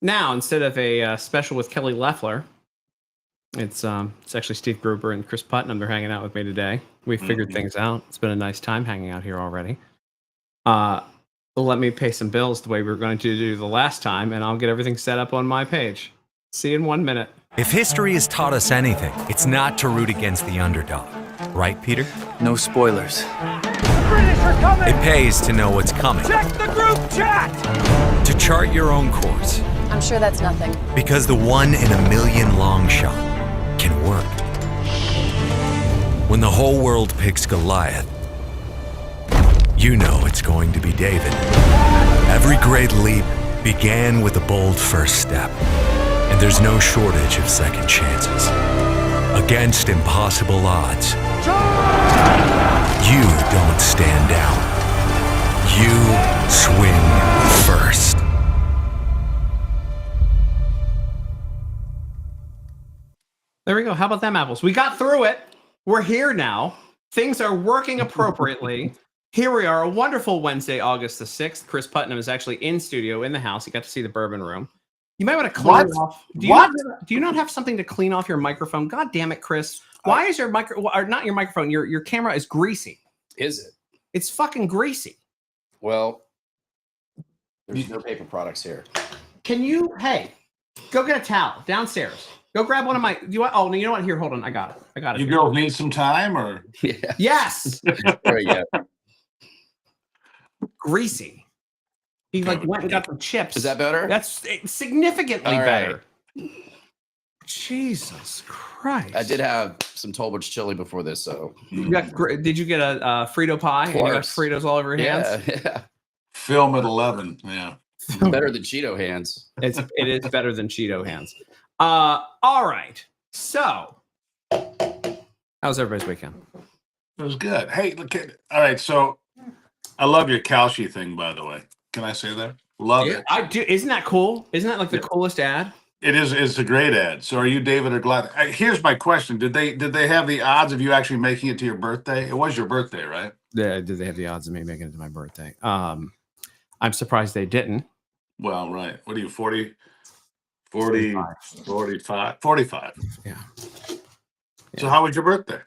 Now, instead of a special with Kelly Loeffler, it's actually Steve Gruber and Chris Putnam. They're hanging out with me today. We figured things out. It's been a nice time hanging out here already. Let me pay some bills the way we were going to do the last time, and I'll get everything set up on my page. See you in 1 minute. If history has taught us anything, it's not to root against the underdog. Right, Peter? No spoilers. British are coming! It pays to know what's coming. Check the group chat! To chart your own course. I'm sure that's nothing. Because the 1 in a million long shot can work. When the whole world picks Goliath, you know it's going to be David. Every great leap began with a bold first step. And there's no shortage of second chances. Against impossible odds, you don't stand down. You swing first. There we go. How about them apples? We got through it. We're here now. Things are working appropriately. Here we are, a wonderful Wednesday, August the 6th. Chris Putnam is actually in studio in the house. You got to see the bourbon room. You might want to clean it off. Do you not have something to clean off your microphone? God damn it, Chris. Why is your not your microphone, your camera is greasy. Is it? It's fucking greasy. Well, there's no paper products here. Can you, hey, go get a towel downstairs. Go grab one of my, you know what? Here, hold on. I got it. You girls need some time or? Yeah. Yes. Right, yeah. Greasy. He like went and got some chips. Is that better? That's significantly All right. better. Jesus Christ! I did have some Tolbert chili before this, so. Did you get a Frito pie? And you got Fritos all over your hands. Yeah. Film at 11. Yeah. It's better than Cheeto hands. It is better than Cheeto hands. All right. So, how's everybody's weekend? It was good. Hey, look at all right. So, I love your Kalshi thing, by the way. Can I say that? Love it. I do. Isn't that cool? Isn't that like the coolest ad? It is. It's a great ad. So, are you David or Gladys? Here's my question: Did they have the odds of you actually making it to your birthday? It was your birthday, right? Did they have the odds of me making it to my birthday? I'm surprised they didn't. Well, right. What are you, 40? 45. Yeah. So, how was your birthday?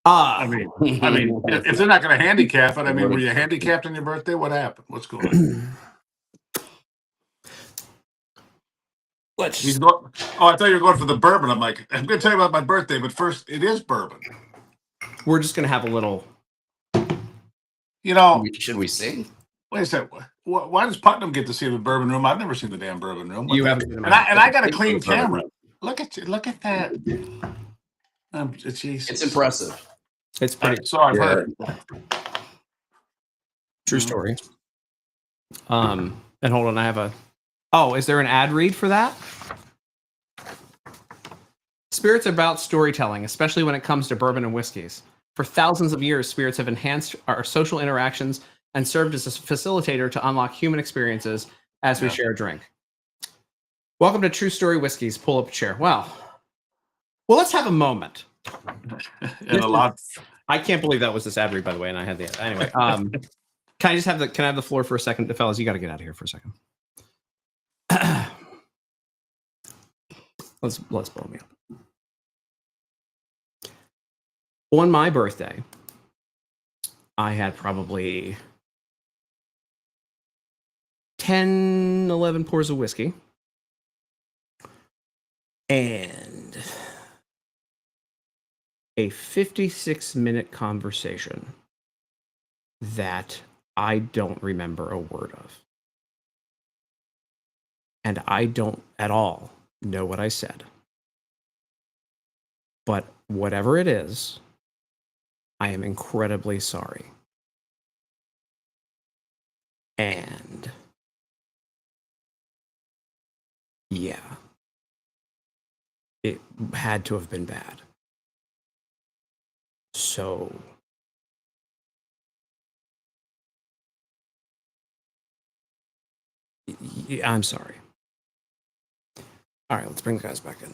I mean, if they're not going to handicap it, were you handicapped on your birthday? What happened? What's going on? I thought you were going for the bourbon. I'm like, I'm going to tell you about my birthday, but first, it is bourbon. We're just going to have a little. Should we sing? Wait a second. Why does Putnam get to see the bourbon room? I've never seen the damn bourbon room. You haven't seen it. And I got a clean camera. Look at you. Look at that. Jesus. It's impressive. It's pretty. So I've heard. True story. And hold on, I have a. Oh, is there an ad read for that? Spirits are about storytelling, especially when it comes to bourbon and whiskeys. For thousands of years, spirits have enhanced our social interactions and served as a facilitator to unlock human experiences as we share a drink. Welcome to True Story Whiskeys. Pull up a chair. Well, let's have a moment. And a lot. I can't believe that was this ad read, by the way, and I had the anyway. Can I have the floor for a second, fellas? You got to get out of here for a second. Let's blow me up. On my birthday, I had probably 10, 11 pours of whiskey. And a 56-minute conversation that I don't remember a word of. And I don't at all know what I said. But whatever it is, I am incredibly sorry. And yeah, it had to have been bad. So I'm sorry. All right, let's bring the guys back in.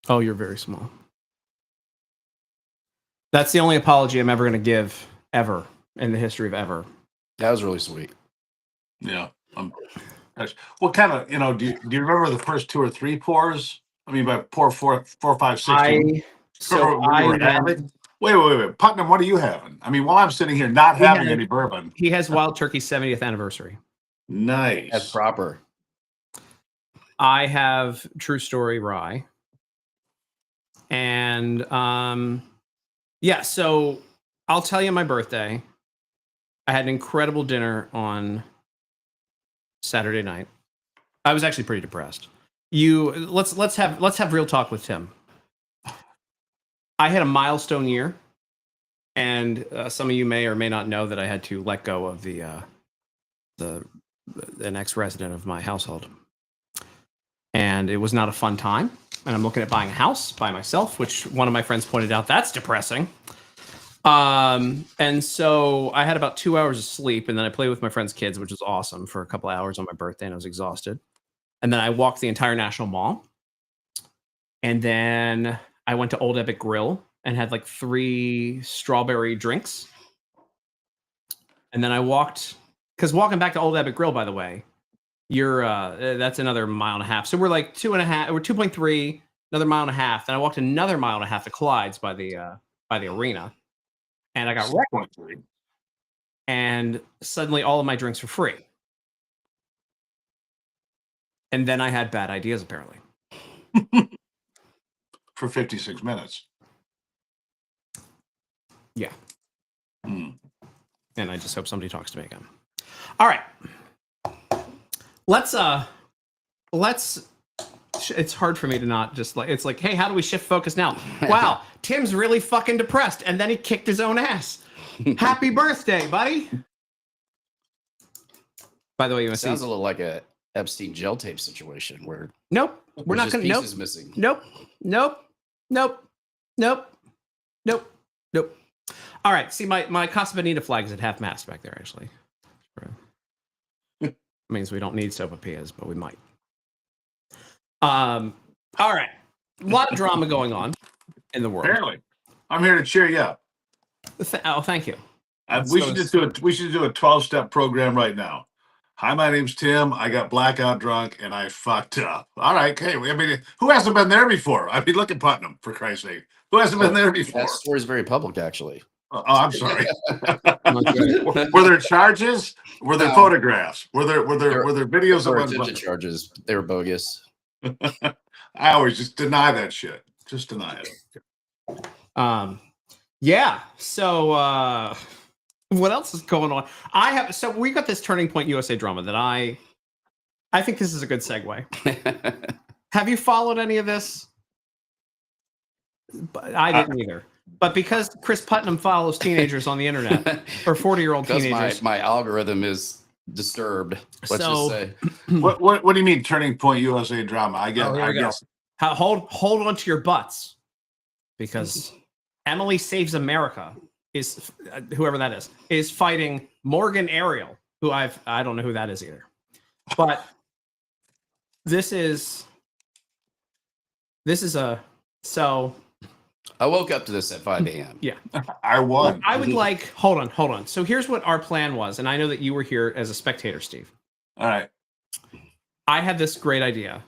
Oh, you're very small. That's the only apology I'm ever going to give ever in the history of ever. That was really sweet. Yeah. Gosh. What kind of, do you remember the first 2 or 3 pours? I mean, by pour 4, 5, 6. Wait. Putnam, what are you having? I mean, while I'm sitting here not having any bourbon. He has Wild Turkey's 70th anniversary. Nice. That's proper. I have True Story Rye. And so I'll tell you my birthday. I had an incredible dinner on Saturday night. I was actually pretty depressed. Let's have real talk with Tim. I had a milestone year, and some of you may or may not know that I had to let go of the next resident of my household, and it was not a fun time. And I'm looking at buying a house by myself, which one of my friends pointed out that's depressing. And so I had about 2 hours of sleep, and then I played with my friend's kids, which was awesome, for a couple of hours on my birthday, and I was exhausted. And then I walked the entire National Mall, and then I went to Old Ebbitt Grill and had like 3 strawberry drinks. And then I walked, because walking back to Old Ebbitt Grill, by the way, that's another 1.5 miles. So we're like 2.5, we're 2.3, another 1.5 miles. Then I walked another 1.5 miles to Clyde's by the arena. And I got wrecked. And suddenly all of my drinks were free. And then I had bad ideas, apparently. For 56 minutes. Yeah. And I just hope somebody talks to me again. All right. Let's it's hard for me to not just like, it's like, hey, how do we shift focus now? Wow, Tim's really fucking depressed, and then he kicked his own ass. Happy birthday, buddy. By the way, you Sounds a little like a Epstein gel tape situation where nope, we're not gonna pieces missing. Nope. All right, see, my Casa Bonita flag is at half mast back there, actually. Means we don't need sopapillas, but we might. All right. A lot of drama going on in the world. Apparently. I'm here to cheer you up. Thank you. We should do a 12-step program right now. Hi, my name's Tim. I got blackout drunk and I fucked up. All right. Okay. I mean, who hasn't been there before? I mean, look at Putnam, for Christ's sake. Who hasn't been there before? That story is very public, actually. Oh, I'm sorry. Were there charges? Were there photographs? Were there videos of attention charges? They were bogus. I always just deny that shit. Just deny it. Yeah. So what else is going on? So we got this Turning Point USA drama that I think this is a good segue. Have you followed any of this? I didn't either. But because Chris Putnam follows teenagers on the internet, or 40-year-old teenagers, my algorithm is disturbed. Let's just say. What do you mean Turning Point USA drama? I guess. Hold on to your butts, because Emily Saves America is whoever that is fighting Morgan Ariel, who I don't know who that is either. But this is so. I woke up to this at 5 a.m. Yeah. I won. I would like, hold on. So here's what our plan was. And I know that you were here as a spectator, Steve. All right. I had this great idea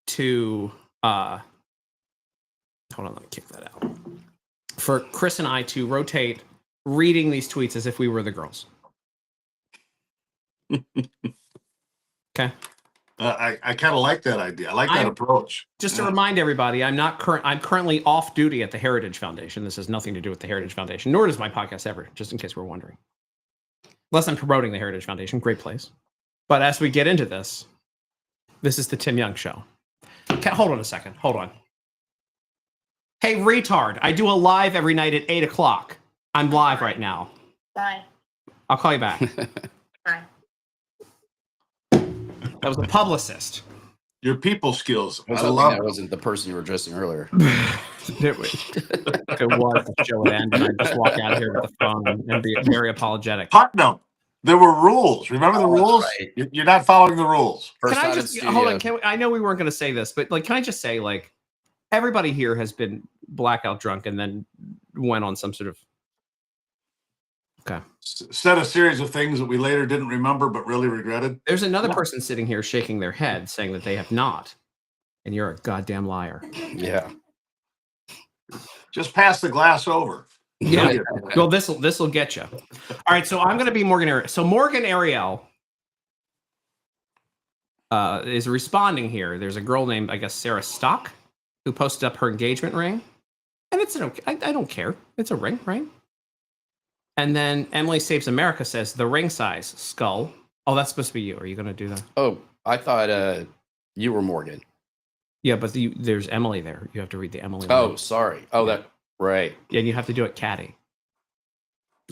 to, hold on, let me kick that out. For Chris and I to rotate reading these tweets as if we were the girls. Okay. I kind of like that idea. I like that approach. Just to remind everybody, I'm currently off duty at the Heritage Foundation. This has nothing to do with the Heritage Foundation, nor does my podcast ever, just in case we're wondering. Unless I'm promoting the Heritage Foundation, great place. But as we get into this is the Tim Young Show. Hold on a second. Hold on. Hey, retard. I do a live every night at 8 o'clock. I'm live right now. Bye. I'll call you back. Bye. That was a publicist. Your people skills. I love that wasn't the person you were addressing earlier. It was, the show would end, and I'd just walk out of here with the phone and be very apologetic. Putnam, there were rules. Remember the rules? Right. You're not following the rules. Can I just hold on? I know we weren't going to say this, but can I just say, everybody here has been blackout drunk and then went on some sort of Okay. Said a series of things that we later didn't remember but really regretted. There's another person sitting here shaking their head saying that they have not. And you're a goddamn liar. Yeah. Just pass the glass over. Yeah. Well, this will get you. All right. So I'm going to be Morgan Ariel. So Morgan Ariel is responding here. There's a girl named, I guess, Sarah Stock, who posted up her engagement ring. And it's an okay. I don't care. It's a ring, right? And then Emily Saves America says the ring size skull. Oh, that's supposed to be you. Are you going to do that? Oh, I thought you were Morgan. Yeah, but there's Emily there. You have to read the Emily. Oh, line. sorry. Oh, that right. Yeah, and you have to do it catty.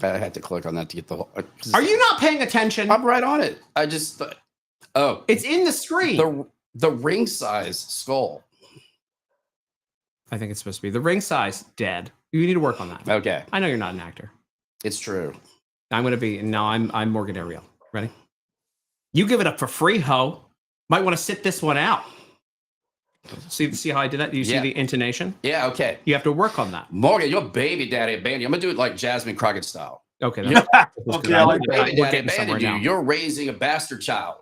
I had to click on that to get the whole. Are you not paying attention? I'm right on it. I just. Oh, It's in the screen. the ring size skull. I think it's supposed to be the ring size. Dead. You need to work on that. Okay, I know you're not an actor. it's true. I'm gonna be. No, I'm Morgan Ariel. Ready? You give it up for free, ho. Might want to sit this one out. See how I did that? Do you see Yeah. the intonation? Yeah. Okay. You have to work on that. Morgan, your baby daddy abandoned you. I'm gonna do it like Jasmine Crockett style. Okay. Yeah. Okay, I like We're that. Baby daddy getting somewhere abandoned you. now. You're raising a bastard child,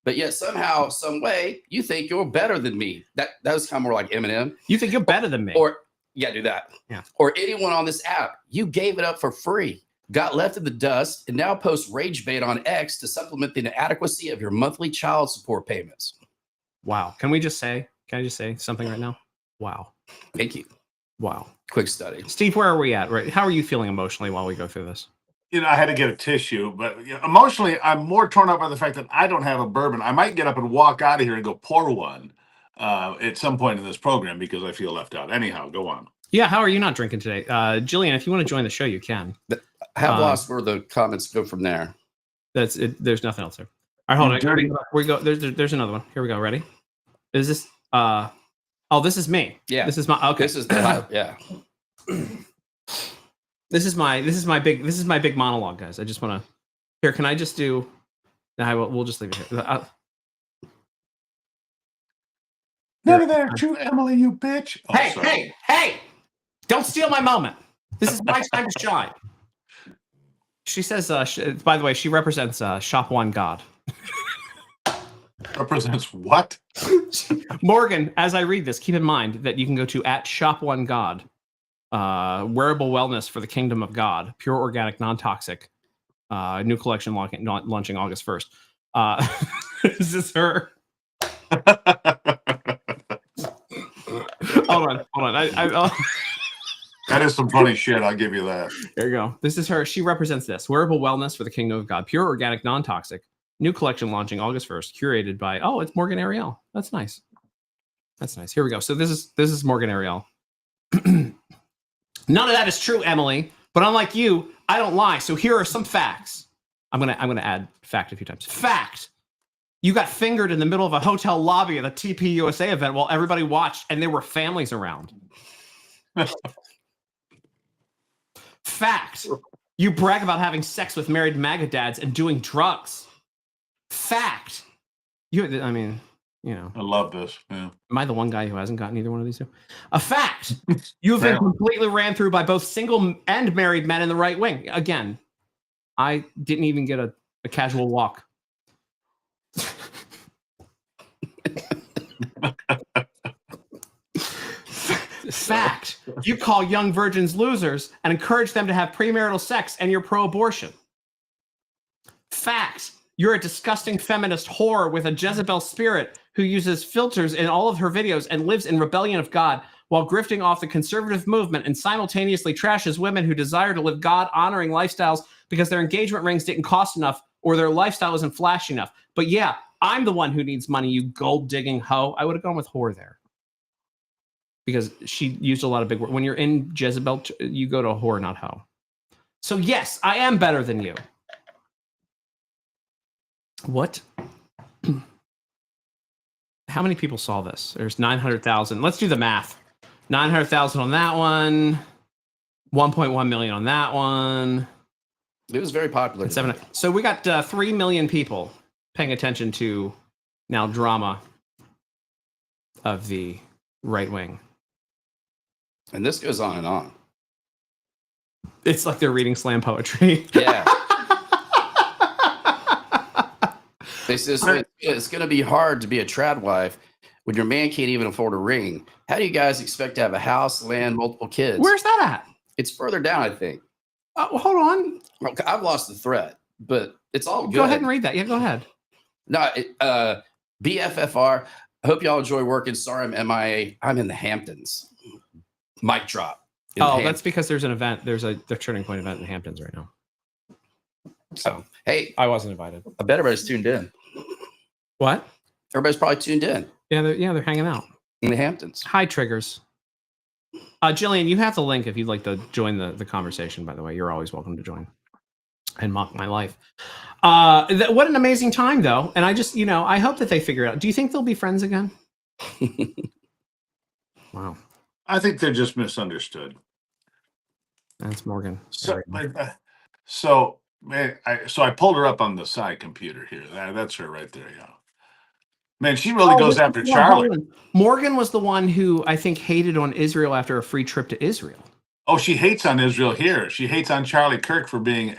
but yet somehow, some way, you think you're better than me. That was kind of more like Eminem. You think you're better than me? Or yeah, do that. Yeah. Or anyone on this app. You gave it up for free, got left in the dust, and now post rage bait on X to supplement the inadequacy of your monthly child support payments. Wow. Can I just say something right now? Wow. Thank you. Wow. Quick study. Steve, where are we at? Right? How are you feeling emotionally while we go through this? I had to get a tissue, but emotionally, I'm more torn up by the fact that I don't have a bourbon. I might get up and walk out of here and go pour one at some point in this program because I feel left out. Anyhow, go on. Yeah. How are you not drinking today? Jillian, if you want to join the show, you can. I have lost where the comments go from there. That's it. There's nothing else there. All right, hold on. Dirty. We go. There's another one. Here we go. Ready? Is this? Oh, this is me. Yeah. This is my. Okay. This is the yeah. This is my big monologue, guys. I just want to. Here, can I just do? We'll just leave it here. None of that, true Emily, you bitch. Oh, Hey, sorry. hey! Don't steal my moment. This is my time to shine. She says. By the way, she represents Shop One God. Represents what? Morgan, as I read this, keep in mind that you can go to @ShopOneGod, wearable wellness for the kingdom of God, pure organic, non-toxic, new collection launching August 1st. Is this her? hold on. That is some funny shit. I'll give you that. There you go. This is her. She represents this wearable wellness for the kingdom of God, pure organic, non-toxic. New collection launching August 1st, curated by it's Morgan Ariel. That's nice. That's nice. Here we go. So this is Morgan Ariel. None of that is true, Emily. But unlike you, I don't lie. So here are some facts. I'm gonna add fact a few times. Fact. You got fingered in the middle of a hotel lobby at a TP USA event while everybody watched, and there were families around. Fact. You brag about having sex with married MAGA dads and doing drugs. Fact. I love this. Yeah. Am I the one guy who hasn't gotten either one of these two? A fact. You have been completely ran through by both single and married men in the right wing. Again, I didn't even get a casual walk. Fact. You call young virgins losers and encourage them to have premarital sex, and you're pro-abortion. Fact. You're a disgusting feminist whore with a Jezebel spirit who uses filters in all of her videos and lives in rebellion of God while grifting off the conservative movement and simultaneously trashes women who desire to live God-honoring lifestyles because their engagement rings didn't cost enough or their lifestyle isn't flashy enough. But yeah, I'm the one who needs money, you gold-digging hoe. I would have gone with whore there. Because she used a lot of big words. When you're in Jezebel, you go to whore, not hoe. So yes, I am better than you. What? How many people saw this? There's 900,000. Let's do the math. 900,000 on that one. 1.1 million on that one. It was very popular. And 7. So we got 3 million people paying attention to now drama of the right wing. And this goes on and on. It's like they're reading slam poetry. Yeah. They said it's going to be hard to be a trad wife when your man can't even afford a ring. How do you guys expect to have a house, land, multiple kids? Where's that at? It's further down, I think. Hold on. Okay, I've lost the thread, but it's all good. Go ahead and read that. Yeah, go ahead. No, BFFR. I hope y'all enjoy working. Sorry, I'm MIA. I'm in the Hamptons. Mic drop. In the Oh, Hamptons. that's because there's an event. There's a Turning Point event in the Hamptons right now. So, hey, I wasn't invited. I bet everybody's tuned in. What? Everybody's probably tuned in Yeah, they're hanging out. in the Hamptons. Hi, Triggers. Jillian, you have the link if you'd like to join the conversation, by the way. You're always welcome to join and mock my life. What an amazing time, though. And I just, I hope that they figure it out. Do you think they'll be friends again? Wow. I think they're just misunderstood. That's Morgan. So, so man, I pulled her up on the side computer here. That's her right there. Yeah. Man, she really goes this after is Charlie. Morgan was the one who I think hated on Israel after a free trip to Israel. Oh, she hates on Israel here. She hates on Charlie Kirk for being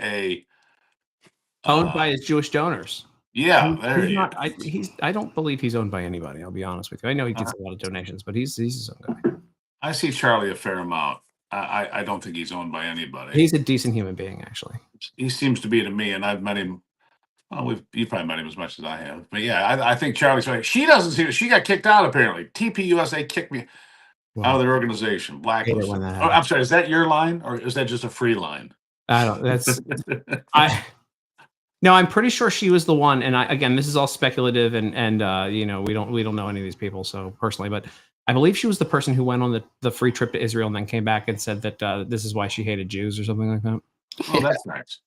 Owned by his Jewish donors. Yeah, there He's he not, is. I don't believe he's owned by anybody. I'll be honest with you. I know he gets a lot of donations, but he's his own guy. I see Charlie a fair amount. I don't think he's owned by anybody. He's a decent human being, actually. He seems to be to me, and I've met him. Well, you probably met him as much as I have, but yeah, I think Charlie's right. She doesn't see. She got kicked out apparently. TPUSA kicked me out of their organization. Blacklist. when that Oh, I'm sorry. Is that your line, or is that just a free line? I don't. That's No, I'm pretty sure she was the one. And again, this is all speculative, and we don't know any of these people so personally, but I believe she was the person who went on the free trip to Israel and then came back and said that this is why she hated Jews or something like that. Oh, that's nice.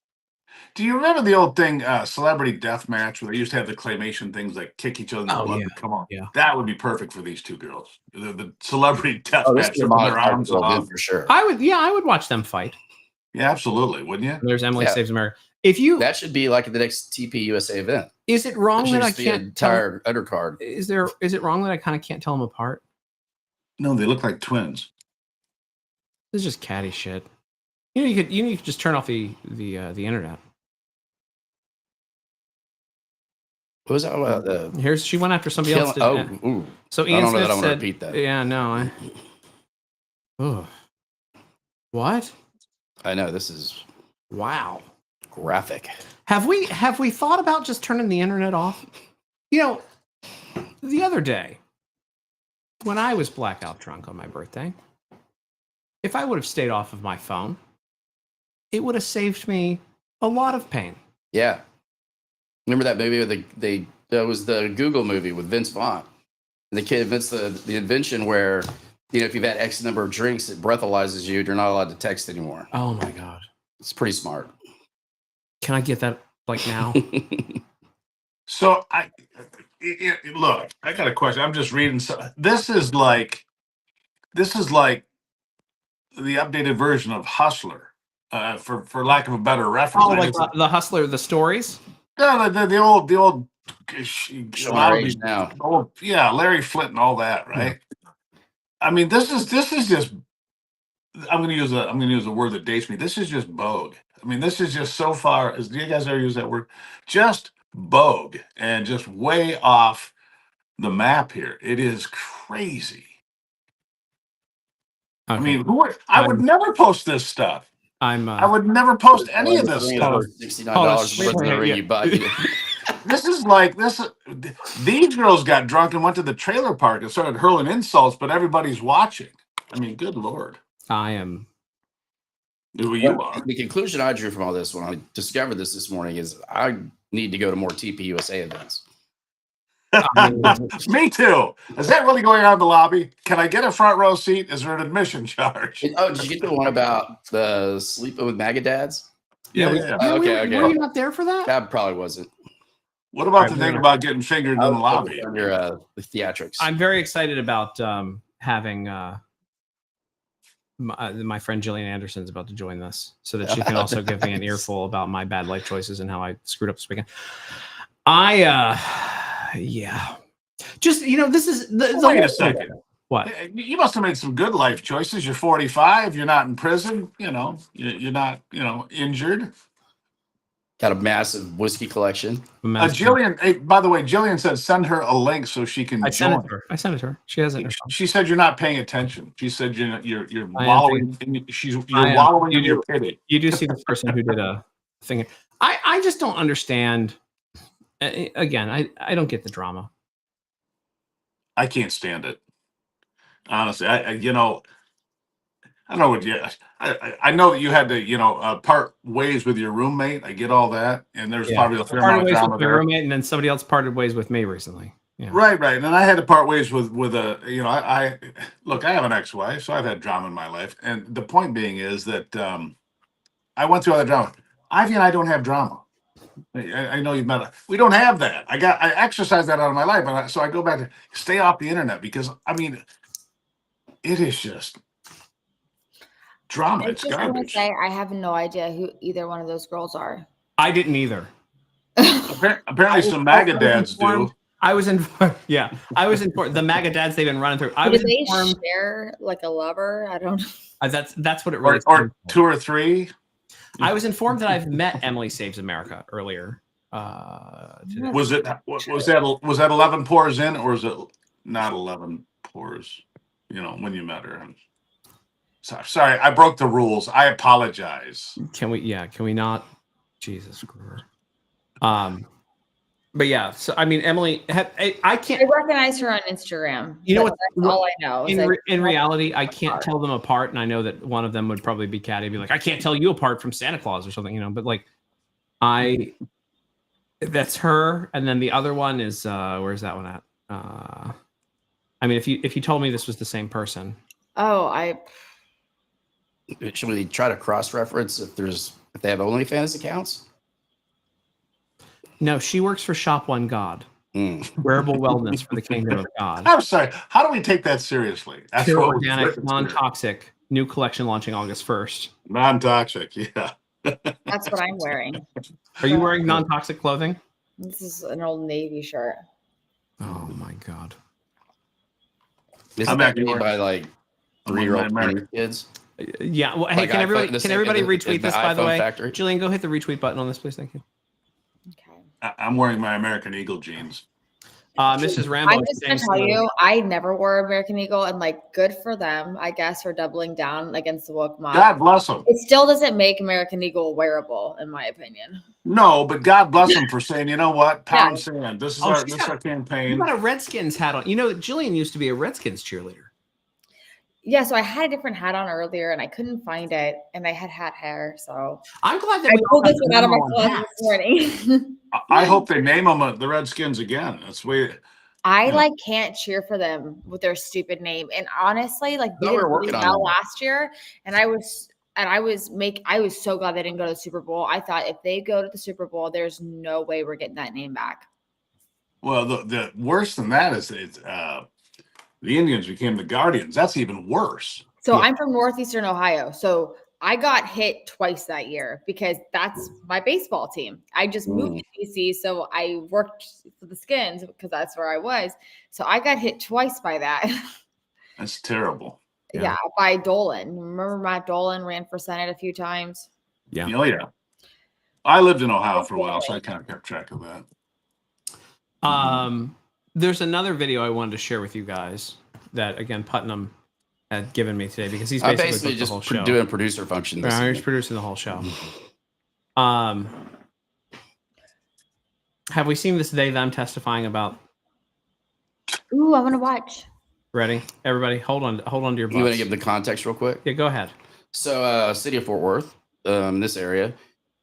Do you remember the old thing, Celebrity Death Match, where they used to have the claymation things like kick each other in the butt? Yeah. Come on, Yeah. that would be perfect for these two girls. The Celebrity Death Oh, this Match, is with their arms off. for sure. I would watch them fight. Yeah, absolutely, wouldn't you? There's Emily Yeah. Saves America. If you That should be like the next TPUSA event. is it wrong That should that I just be an can't tell? entire undercard. Is it wrong that I kind of can't tell them apart? No, they look like twins. This is just catty shit. You could just turn off the internet. What was that about? She went after somebody else. Ooh. So I Ian don't know that I Smith want to said, repeat that. "Yeah, no." What? I know this is Wow. graphic. Have we thought about just turning the internet off? The other day when I was blackout drunk on my birthday, if I would have stayed off of my phone, it would have saved me a lot of pain. Yeah. Remember that movie where that was the Google movie with Vince Vaughn. And the kid invents the invention where, if you've had X number of drinks, it breathalyzes you. You're not allowed to text anymore. Oh my god. It's pretty smart. Can I get that like now? So look. I got a question. I'm just reading. This is like the updated version of Hustler, for lack of a better reference. Oh, like the Hustler, the stories? No, the old Showing our age now. Larry Flint and all that, right? I mean, this is just. I'm going to use a word that dates me. This is just bogue. I mean, this is just so far. Do you guys ever use that word? Just bogue, and just way off the map here. It is crazy. Okay. I mean, I would never post this stuff. I would never post any of this stuff. $69 Wait, for the ring you buy. This is like this. These girls got drunk and went to the trailer park and started hurling insults, but everybody's watching. I mean, good lord. I am. Who you are. The conclusion I drew from all this when I discovered this morning is I need to go to more TPUSA events. Me too. Is that really going on in the lobby? Can I get a front row seat? Is there an admission charge? Oh, did you get the one about the sleeping with MAGA dads? Yeah. Okay. Were you not there for that? That probably wasn't. What about the thing about getting fingered in the lobby? Under the theatrics. I'm very excited about having my friend Jillian Anderson's about to join this, so that she can also give me an earful about my bad life choices and how I screwed up this weekend. Yeah. Just this is the Wait whole a second. What? You must have made some good life choices. You're 45. You're not in prison. You're not injured. Got a massive whiskey collection. Jillian. Hey, by the way, Jillian said send her a link so she can I sent it join. to her. I sent it to her. She has it. In her phone. She said you're not paying attention. She said you're I am wallowing. You're wallowing in your pity. You do see this person who did a thing. I just don't understand. Again, I don't get the drama. I can't stand it. Honestly, I don't know what you. I know that you had to part ways with your roommate. I get all that, and there's probably a fair amount Parted of ways drama with my there. roommate, and then somebody else parted ways with me recently. Yeah. Right, and then I had to part ways with a I look. I have an ex-wife, so I've had drama in my life, and the point being is that I went through all that drama. Ivy and I don't have drama. I know you've met. We don't have that. I exercise that out of my life, and so I go back to stay off the internet because it is just drama. I It's just want to garbage. say I have no idea who either one of those girls are. I didn't either. Apparently, some MAGA dads do. I was informed. Yeah, I was informed. The MAGA dads they've been running through. I was Did they informed. share like a lover? I don't know. That's what it really. Or two or three. I was informed that I've met Emily Saves America earlier. Today. Was that 11 pours in, or is it not 11 pours? When you met her. Sorry, I broke the rules. I apologize. Can we not? Jesus Christ. But yeah, so I mean, Emily, I can't. I recognize her on Instagram. You know what? That's all I know. In reality, I can't tell them apart, and I know that one of them would probably be Caddy. Be like, I can't tell you apart from Santa Claus or something, But like, that's her, and then the other one is where's that one at? I mean, if you told me this was the same person, Should we try to cross-reference if they have OnlyFans accounts? no, she works for Shop One God, wearable wellness for the kingdom of God. I'm sorry. How do we take that seriously? That's Pure what organic, non-toxic, new collection launching August 1st. non-toxic. Yeah. That's what I'm wearing. Are you wearing non-toxic clothing? This is an Old Navy shirt. Oh my God. This I'm is actually made by like I'm 3-year-old wearing kids. Yeah. Well, hey, Like can iPhone- everybody the retweet this, by the iPhone way? factory. Jillian, go hit the retweet button on this, please. Thank you. Okay. I'm wearing my American Eagle jeans. Mrs. Rambo. I'm just gonna tell you, I never wore American Eagle, and like, good for them, I guess, for doubling down against the woke mob. God bless them. It still doesn't make American Eagle wearable, in my opinion. No, but God bless them for saying, you know what, pound sand. This is our she's our You campaign. got a Redskins hat on. Jillian used to be a Redskins cheerleader. Yeah, so I had a different hat on earlier, and I couldn't find it, and I had hat hair, so I'm glad that I we all pulled got this the one out of my memo on closet hats. this morning. I hope they name them the Redskins again. That's way. I Yeah. like can't cheer for them with their stupid name. And honestly, like they No, we did were really working on well them. last year. And I was so glad they didn't go to the Super Bowl. I thought if they go to the Super Bowl, there's no way we're getting that name back. Well, the worse than that is the Indians became the Guardians. That's even worse. So I'm from Northeastern Ohio. So I got hit twice that year because that's my baseball team. I just moved to DC, so I worked for the Skins because that's where I was. So I got hit twice by that. That's terrible. Yeah, by Dolan. Remember Matt Dolan ran for Senate a few times? Yeah. Oh yeah. I lived in Ohio for a while, so I kind of kept track of that. There's another video I wanted to share with you guys that again Putnam had given me today because he's I'm basically basically booked the whole just show. doing producer function. This Yeah, he's evening. producing the whole show. Have we seen this They Them testifying about? Ooh, I want to watch. Ready, everybody, hold on to your butts. You want to give the context real quick? Yeah, go ahead. So, city of Fort Worth, this area,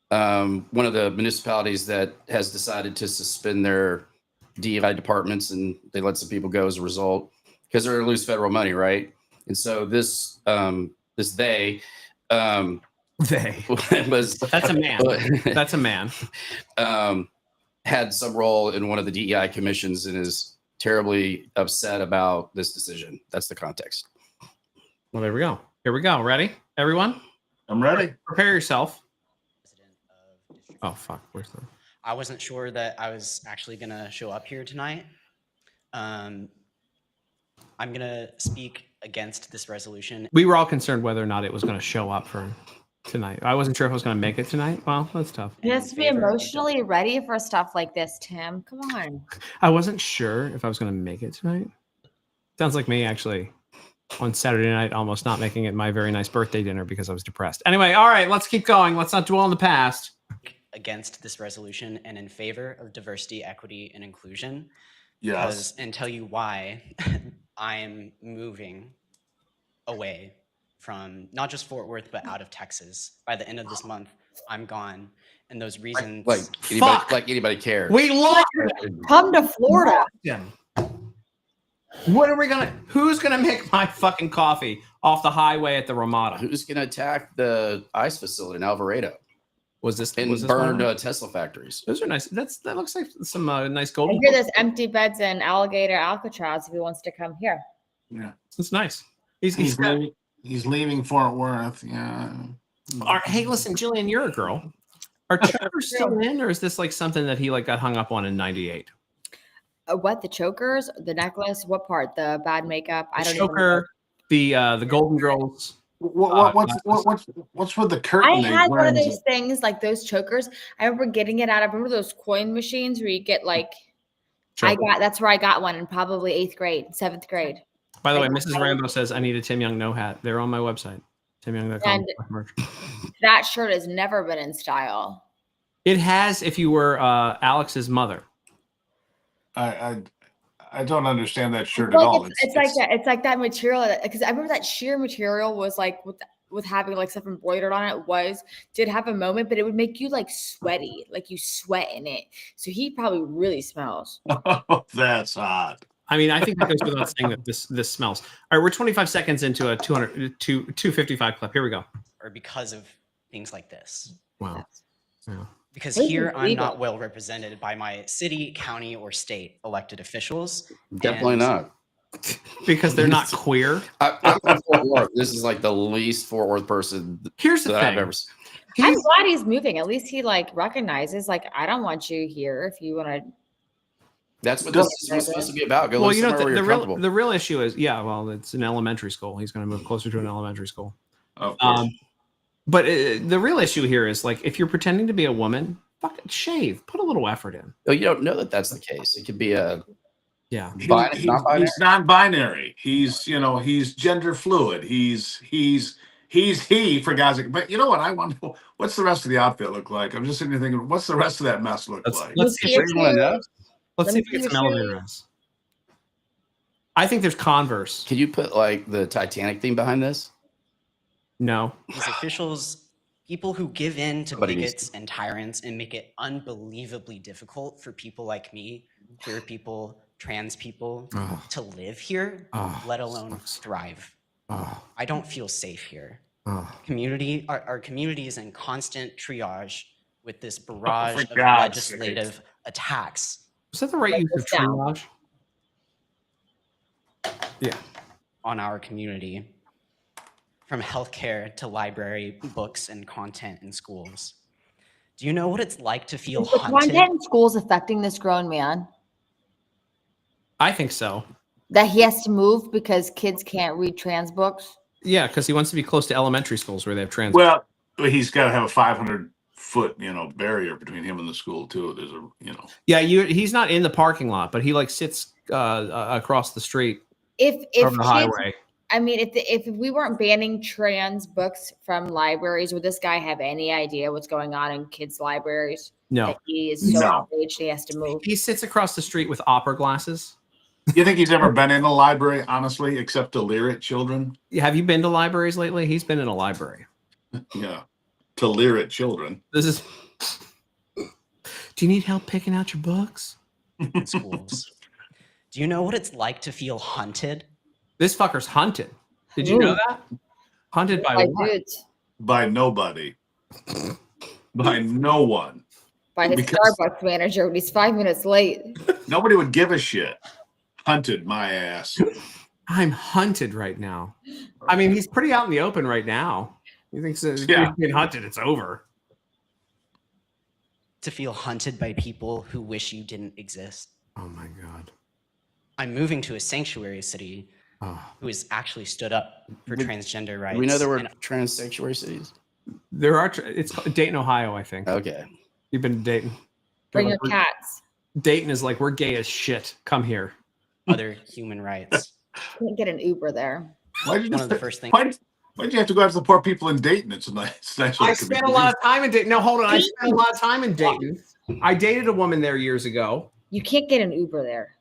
one of the municipalities that has decided to suspend their DEI departments, and they let some people go as a result because they're going to lose federal money, right? And so this they was That's a man. That's a man. Had some role in one of the DEI commissions and is terribly upset about this decision. That's the context. Well, there we go. Here we go. Ready, everyone? I'm ready. Prepare yourself. President of District Oh fuck, where's the? I wasn't sure that I was actually going to show up here tonight. I'm going to speak against this resolution. We were all concerned whether or not it was going to show up for tonight. I wasn't sure if I was going to make it tonight. Well, that's tough. He has to be emotionally ready for stuff like this, Tim. Come on. I wasn't sure if I was going to make it tonight. Sounds like me, actually, on Saturday night, almost not making it my very nice birthday dinner because I was depressed. Anyway, all right, let's keep going. Let's not dwell on the past. Against this resolution and in favor of diversity, equity, and inclusion. Yes. And tell you why I am moving away from not just Fort Worth, but out of Texas. By the end of this month, I'm gone. And those reasons. Like anybody cares. We lost Come to Florida. him. What are we gonna? Who's gonna make my fucking coffee off the highway at the Ramada? Who's going to attack the ice facility in Alvarado Was this and was this burn one? Tesla factories? Those are nice. That looks like some nice I golden. hear there's empty beds in Alligator Alcatraz if he wants to come here. Yeah. It's nice. He's leaving Fort Worth. Yeah. Hey, listen, Jillian, you're a girl. Are chokers still in, or is this like something that he like got hung up on in '98? What, the chokers, the necklace, what part? The bad makeup? I don't Choker, the Golden Girls. What's with the curtain? I they had one of wearing? those things, like those chokers. I remember getting it out. I remember those coin machines where you get like, that's where I got one in probably 8th grade, 7th grade. By the way, Mrs. Rambo says I need a Tim Young no hat. They're on my website, timyoung.com. That shirt has never been in style. It has if you were Alex's mother. I don't understand that shirt Like at all. it's like that. It's like that material because I remember that sheer material was like with having like stuff embroidered on it did have a moment, but it would make you like sweaty, like you sweat in it. So he probably really smells. Oh, that's hot. I mean, I think that goes without saying that this smells. All right, we're 25 seconds into a 255 clip. Here we go. Or because of things like this. Wow. Yeah. Because This is here I'm legal. not well represented by my city, county, or state elected officials. Definitely And not. Because they're not queer. I'm from Fort Worth. This is like the least Fort Worth person Here's the that I've thing. ever seen. I'm glad he's moving. At least he like recognizes like I don't want you here if you want to. That's what this is supposed to be about. Go Well, live you know, somewhere where you're comfortable. the real issue is, well, it's an elementary school. He's going to move closer to an elementary school. Of course. But the real issue here is like if you're pretending to be a woman, fucking shave, put a little effort in. Oh, you don't know that that's the case. It could be a Yeah. non-binary. He's non-binary. He's he's gender fluid. He's he for God's sake. But you know what? I wonder what's the rest of the outfit look like. I'm just sitting here thinking, what's the rest of that mess look like? Let's see Here if You wanna know? let's Let see me if we get see some your elevator shoes. ads. I think there's Converse. Can you put like the Titanic theme behind this? No. these officials, people who give in to Somebody needs bigots and tyrants and make it unbelievably difficult for people like me, queer people, trans people Oh. to live here, Oh, let alone sucks. thrive. Oh, I don't feel safe here. oh. Our community is in constant triage with this barrage for of God's sake. legislative attacks Is that the right use of this down. triage? Yeah. on our community, from healthcare to library, books, and content in schools. Do you know what it's like to feel Is the hunted? content in schools affecting this grown man I think so. that he has to move because kids can't read trans books? Yeah, because he wants to be close to elementary schools where they have trans. Well, but he's got to have a 500-foot barrier between him and the school too. There's a Yeah, he's not in the parking lot, but he like sits across the street If from the kids, highway. I mean, if we weren't banning trans books from libraries, would this guy have any idea what's going on in kids' libraries? No. That he is so No. outraged he has to move. He sits across the street with opera glasses. You think he's ever been in a library, honestly, except to leer at children? Have you been to libraries lately? He's been in a library. Yeah, to leer at children. This is. Do you need help picking out your books? in schools. Do you know what it's like to feel hunted? This fucker's hunted. Did you know that? Hunted by By what? dudes, By nobody. By no one. by his Because- Starbucks manager when he's 5 minutes late. Nobody would give a shit. Hunted my ass. I'm hunted right now. I mean, he's pretty out in the open right now. He thinks that if Yeah. he's being hunted, it's over. To feel hunted by people who wish you didn't exist? Oh my god. I'm moving to a sanctuary city who has actually stood up for transgender rights. We know there were and trans sanctuary cities. There are. It's Dayton, Ohio, I think. Okay. You've been to Dayton. Bring They're your like, cats. Dayton is like, we're gay as shit. Come here. other human rights. Can't get an Uber there. Why'd you One just of the first things. Why'd you have to go after the poor people in Dayton? It's a nice I little spent a community. lot of time in Dayton. No, hold on. I spent a lot of time in Dayton. I dated a woman there years ago. You can't get an Uber there.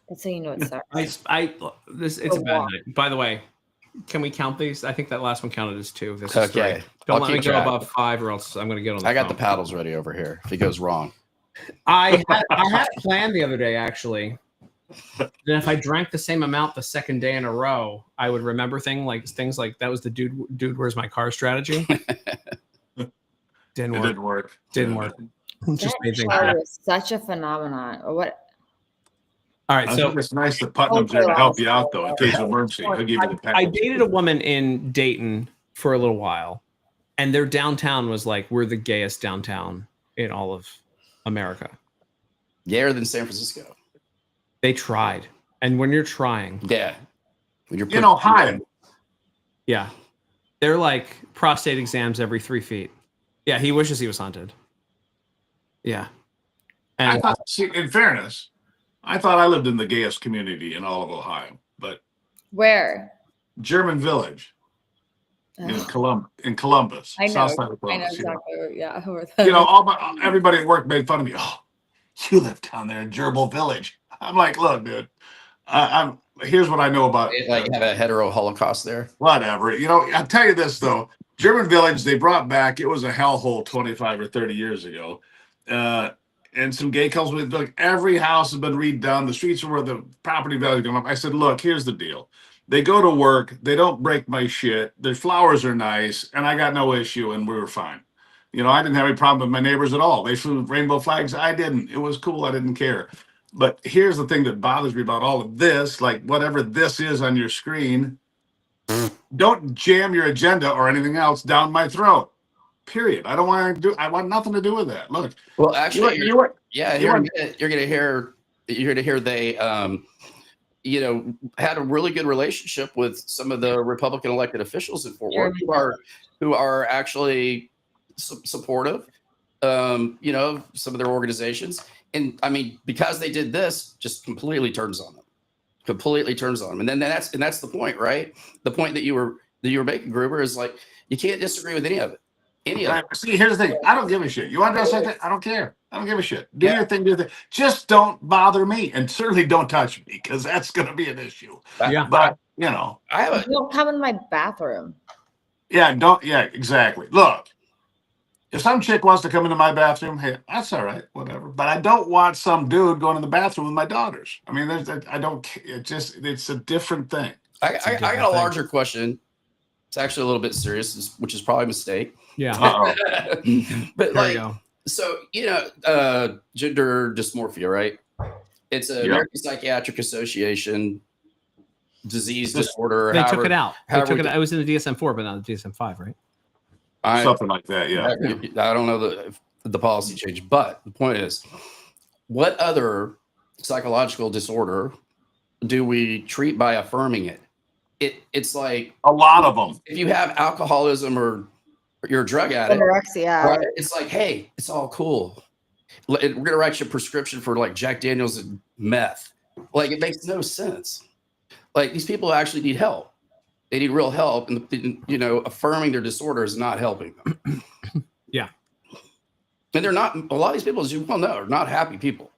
That's how you know it's there. It's a bad night. By the way, can we count these? I think that last one counted as 2. This is Okay. 3. Don't I'll let me keep go track. above 5 or else I'm going to get on the I got the phone. paddles ready over here if it goes wrong. I had planned the other day, actually, that if I drank the same amount the second day in a row, I would remember things like that was the dude where's my car strategy. Didn't It work. didn't work. Didn't work. Just That made things chart bad. was such a phenomenon. Or what? All right, I so think it's nice that Putnam's there to help you out, though, in case of emergency. He'll give you the I package. dated a woman in Dayton for a little while, and their downtown was like, we're the gayest downtown in all of America. Gayer than San Francisco. They tried. And when you're trying, Yeah. When you're In Ohio. yeah, they're like prostate exams every 3 feet. Yeah, he wishes he was haunted. Yeah. I And thought, see, in fairness, I thought I lived in the gayest community in all of Ohio, but Where? German Village in Ugh, Columbus, I know. south side of I know Columbus. exactly. Where, yeah. Where You know, everybody at work made fun of me. Oh, you live down there in Gerbil Village. I'm like, look, dude, here's what I know about They, like have a hetero Holocaust there. whatever. You know, I'll tell you this though. German Village, they brought back, it was a hellhole 25 or 30 years ago. And some gay couples, with like every house has been redone. The streets are where the property value going up. I said, look, here's the deal. They go to work, they don't break my shit. Their flowers are nice, and I got no issue, and we were fine. You know, I didn't have any problem with my neighbors at all. They flew rainbow flags. I didn't. It was cool. I didn't care. But here's the thing that bothers me about all of this, like whatever this is on your screen, don't jam your agenda or anything else down my throat. Period. I don't want to do. I want nothing to do with that. Look, Well, actually, you know what? yeah, you you're want- gonna hear they you know, had a really good relationship with some of the Republican elected officials in Fort Worth who are actually supportive. You know, some of their organizations, and I mean, because they did this, just completely turns on them. Completely turns on them, and then that's the point, right? The point that you were making, Gruber, is like you can't disagree with any of it. Any of it. See, here's the thing. I don't give a shit. You want to dress like that? I don't care. I don't give a shit. Do Yeah. your thing. Do your thing. Just don't bother me, and certainly don't touch me, because that's going to be an issue. yeah, But you know, I have a You don't come in my bathroom. yeah, don't. Yeah, exactly. Look, if some chick wants to come into my bathroom, hey, that's all right, whatever. But I don't want some dude going to the bathroom with my daughters. I mean, I don't. It's a different thing. I different got a thing. larger question. It's actually a little bit serious, which is probably a mistake. yeah. Uh-oh. But There like, you go. so you know, gender dysmorphia, right? It's a Yeah. American Psychiatric Association disease disorder. They took however- it out. They however took we it do- out. It was in the DSM-4, but not the DSM-5, right? Something like that. Yeah. I don't know if the policy changed, but the point is, what other psychological disorder do we treat by affirming it? It's like A lot of them. if you have alcoholism or you're a drug addict, Anorexia. right? It's like, hey, it's all cool. We're gonna write you a prescription for like Jack Daniels and meth. Like it makes no sense. Like these people actually need help. They need real help, and you know, affirming their disorder is not helping them. Yeah. And they're not. A lot of these people, as you well know, are not happy people.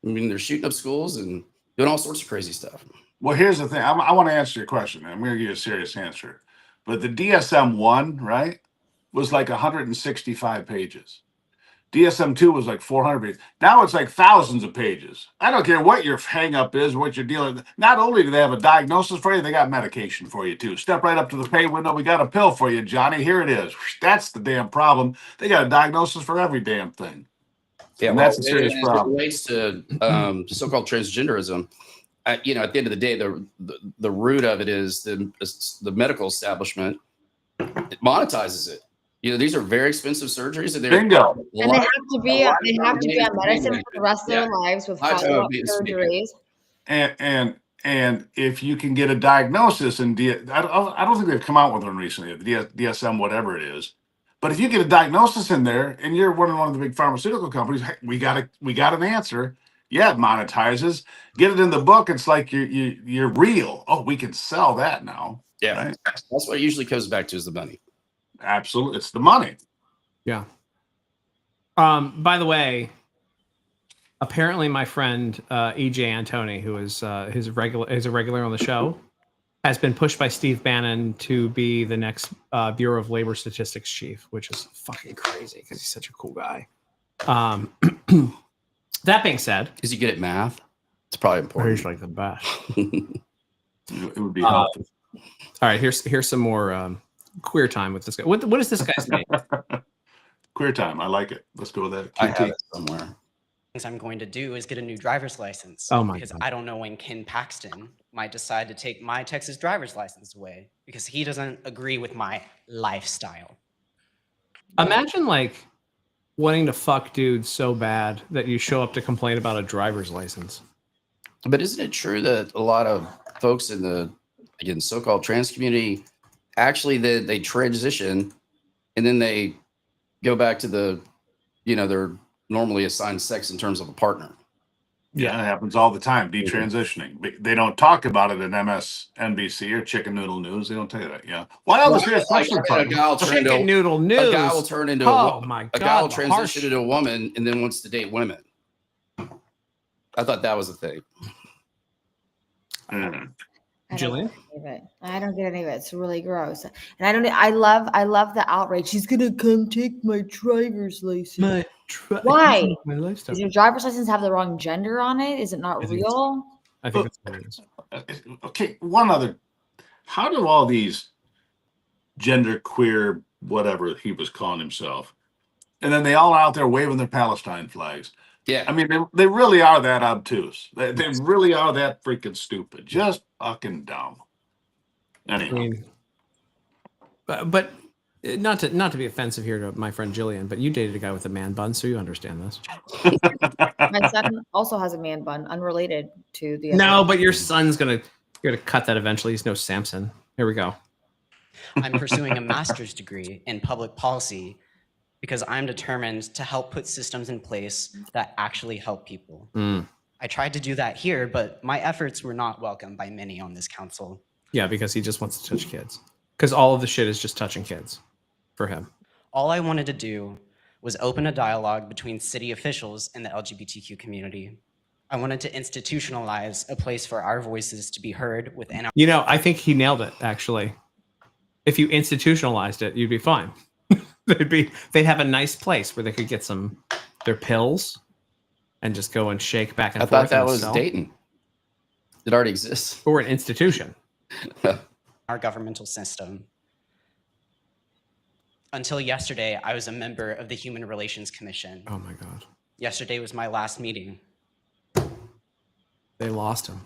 I mean, they're shooting up schools and doing all sorts of crazy stuff. Well, here's the thing. I want to answer your question. I'm going to give you a serious answer. But the DSM-1, right, was like 165 pages. DSM-2 was like 400 pages. Now it's like thousands of pages. I don't care what your hang up is, what you're dealing with. Not only do they have a diagnosis for you, they got medication for you too. Step right up to the pay window. We got a pill for you, Johnny. Here it is. That's the damn problem. They got a diagnosis for every damn thing. Yeah, And that's a serious as it problem. relates to so-called transgenderism. You know, at the end of the day, the root of it is the medical establishment. It monetizes it. You know, these are very expensive surgeries, and they're Bingo. And they have to be on medicine for the rest of Yeah. their lives with Lifetime follow-up of being surgeries. And And if you can get a diagnosis and I don't think they've come out with one recently, the DSM, whatever it is. But if you get a diagnosis in there and you're one of the big pharmaceutical companies, hey, we got an answer. Yeah, it monetizes. Get it in the book. It's like you're real. Oh, we can sell that now. Yeah, Right? that's what it usually comes back to is the money. Absolutely, it's the money. Yeah. By the way, apparently my friend EJ Antoni, who is is a regular on the show, has been pushed by Steve Bannon to be the next Bureau of Labor Statistics chief, which is fucking crazy because he's such a cool guy. That being said, Is he good at math? It's probably important. he's like the best. It would be helpful. All right, here's some more queer time with this guy. What is this guy's name? Queer time. I like it. Let's go with that. I have QT. it somewhere. Things I'm going to do is get a new driver's license. Oh my Because God. I don't know when Ken Paxton might decide to take my Texas driver's license away because he doesn't agree with my lifestyle. Imagine like wanting to fuck dudes so bad that you show up to complain about a driver's license. But isn't it true that a lot of folks in the, again, so-called trans community, actually they transition and then they go back to the, their normally assigned sex in terms of a partner? Yeah, it happens all the time. Detransitioning. They don't talk about it in MSNBC or Chicken Noodle News. They don't tell you that. Yeah. Why else we have question a partners? guy will turn into Chicken noodle news. a guy will turn into Oh my a guy God, will the transition harsh- into a woman and then wants to date women. I thought that was a thing. Mm. I don't Jillian? get any of it. I don't get any of it. It's really gross. And I love the outrage. She's gonna come take my driver's license. Why? My lifestyle. Does your driver's license have the wrong gender on it? Is it not I think it's- real? I think that's what it is. Okay, one other. How do all these gender queer, whatever he was calling himself, and then they all out there waving their Palestine flags? Yeah. I mean, they really are that obtuse. They really are that freaking stupid. Just fucking dumb. I Anyhow, mean, but not to be offensive here to my friend Jillian, but you dated a guy with a man bun, so you understand this. My son also has a man bun, unrelated to the. No, but your son's you're gonna cut that eventually. He's no Samson. Here we go. I'm pursuing a master's degree in public policy because I'm determined to help put systems in place that actually help people. Mm. I tried to do that here, but my efforts were not welcomed by many on this council. Yeah, because he just wants to touch kids. Because all of the shit is just touching kids for him. All I wanted to do was open a dialogue between city officials and the LGBTQ community. I wanted to institutionalize a place for our voices to be heard within our. You know, I think he nailed it, actually. If you institutionalized it, you'd be fine. They'd have a nice place where they could get their pills and just go and shake back and I forth. thought that in a was cell. Dayton. It already exists. Or an institution. Our governmental system. Until yesterday, I was a member of the Human Relations Commission. Oh my God. Yesterday was my last meeting. They lost him.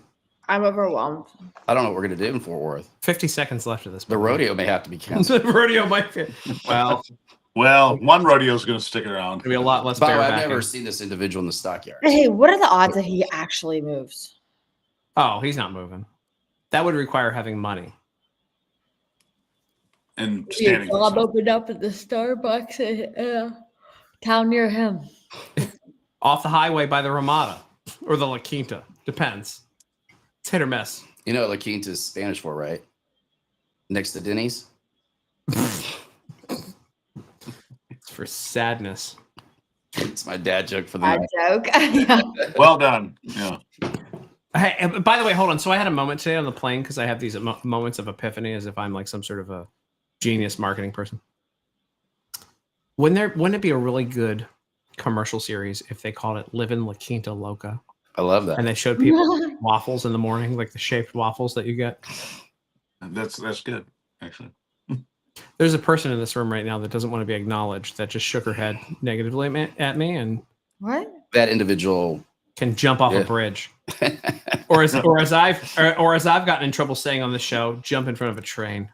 I'm overwhelmed. I don't know what we're going to do in Fort Worth. 50 seconds left of this. The rodeo may have to be canceled. The rodeo might fit. Well, well, one rodeo is going to stick around. there'll be a lot less By the way, I've barebacking. never seen this individual in the stockyard. Hey, what are the odds that he actually moves? Oh, he's not moving. That would require having money. And standing. for I'm something. opened up at the Starbucks in town near him. Off the highway by the Ramada or the La Quinta. Depends. It's hit or miss. You know what La Quinta is Spanish for, right? Next to Denny's. It's for sadness. It's my dad joke for the Bad night. joke. Yeah. Well done. Yeah. Hey, and by the way, hold on. So I had a moment today on the plane because I have these moments of epiphany as if I'm like some sort of a genius marketing person. Wouldn't it be a really good commercial series if they called it Livin' La Quinta Loca? I love that. And they showed people waffles in the morning, like the shaped waffles that you get. That's good, actually. There's a person in this room right now that doesn't want to be acknowledged that just shook her head negatively at me and What? That individual. can jump off Yeah. a bridge. Or as I've gotten in trouble saying on the show, jump in front of a train.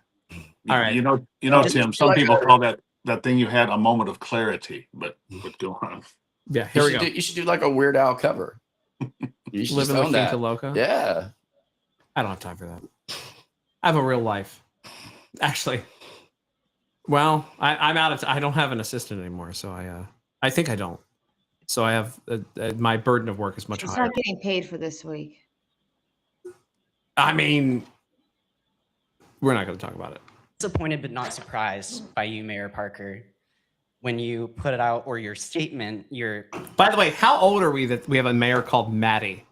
All right. You know, Just Tim. Some like people that. call that thing you had a moment of clarity, but go on. Yeah, here we go. You should do like a Weird Al cover. You should just Living La own that. Quinta Loca. Yeah. I don't have time for that. I have a real life. Actually, well, I'm out of. I don't have an assistant anymore, so I think I don't. So I have my burden of work is much She's higher. not getting paid for this week. I mean, we're not going to talk about it. Disappointed but not surprised by you, Mayor Parker, when you put it out or your statement. By the way, how old are we that we have a mayor called Maddie?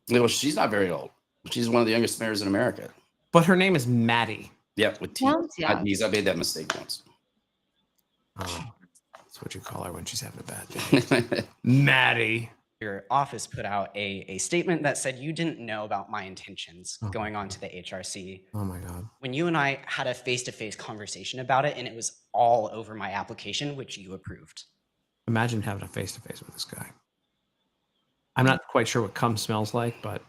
Well, she's not very old. She's one of the youngest mayors in America. But her name is Maddie. Yep, with T. Sounds young. I made that mistake once. Oh, that's what you call her when she's having a bad day. Maddie. Your office put out a statement that said you didn't know about my intentions Oh. going on to the HRC. Oh my God. When you and I had a face-to-face conversation about it, and it was all over my application, which you approved. Imagine having a face-to-face with this guy. I'm not quite sure what cum smells like, but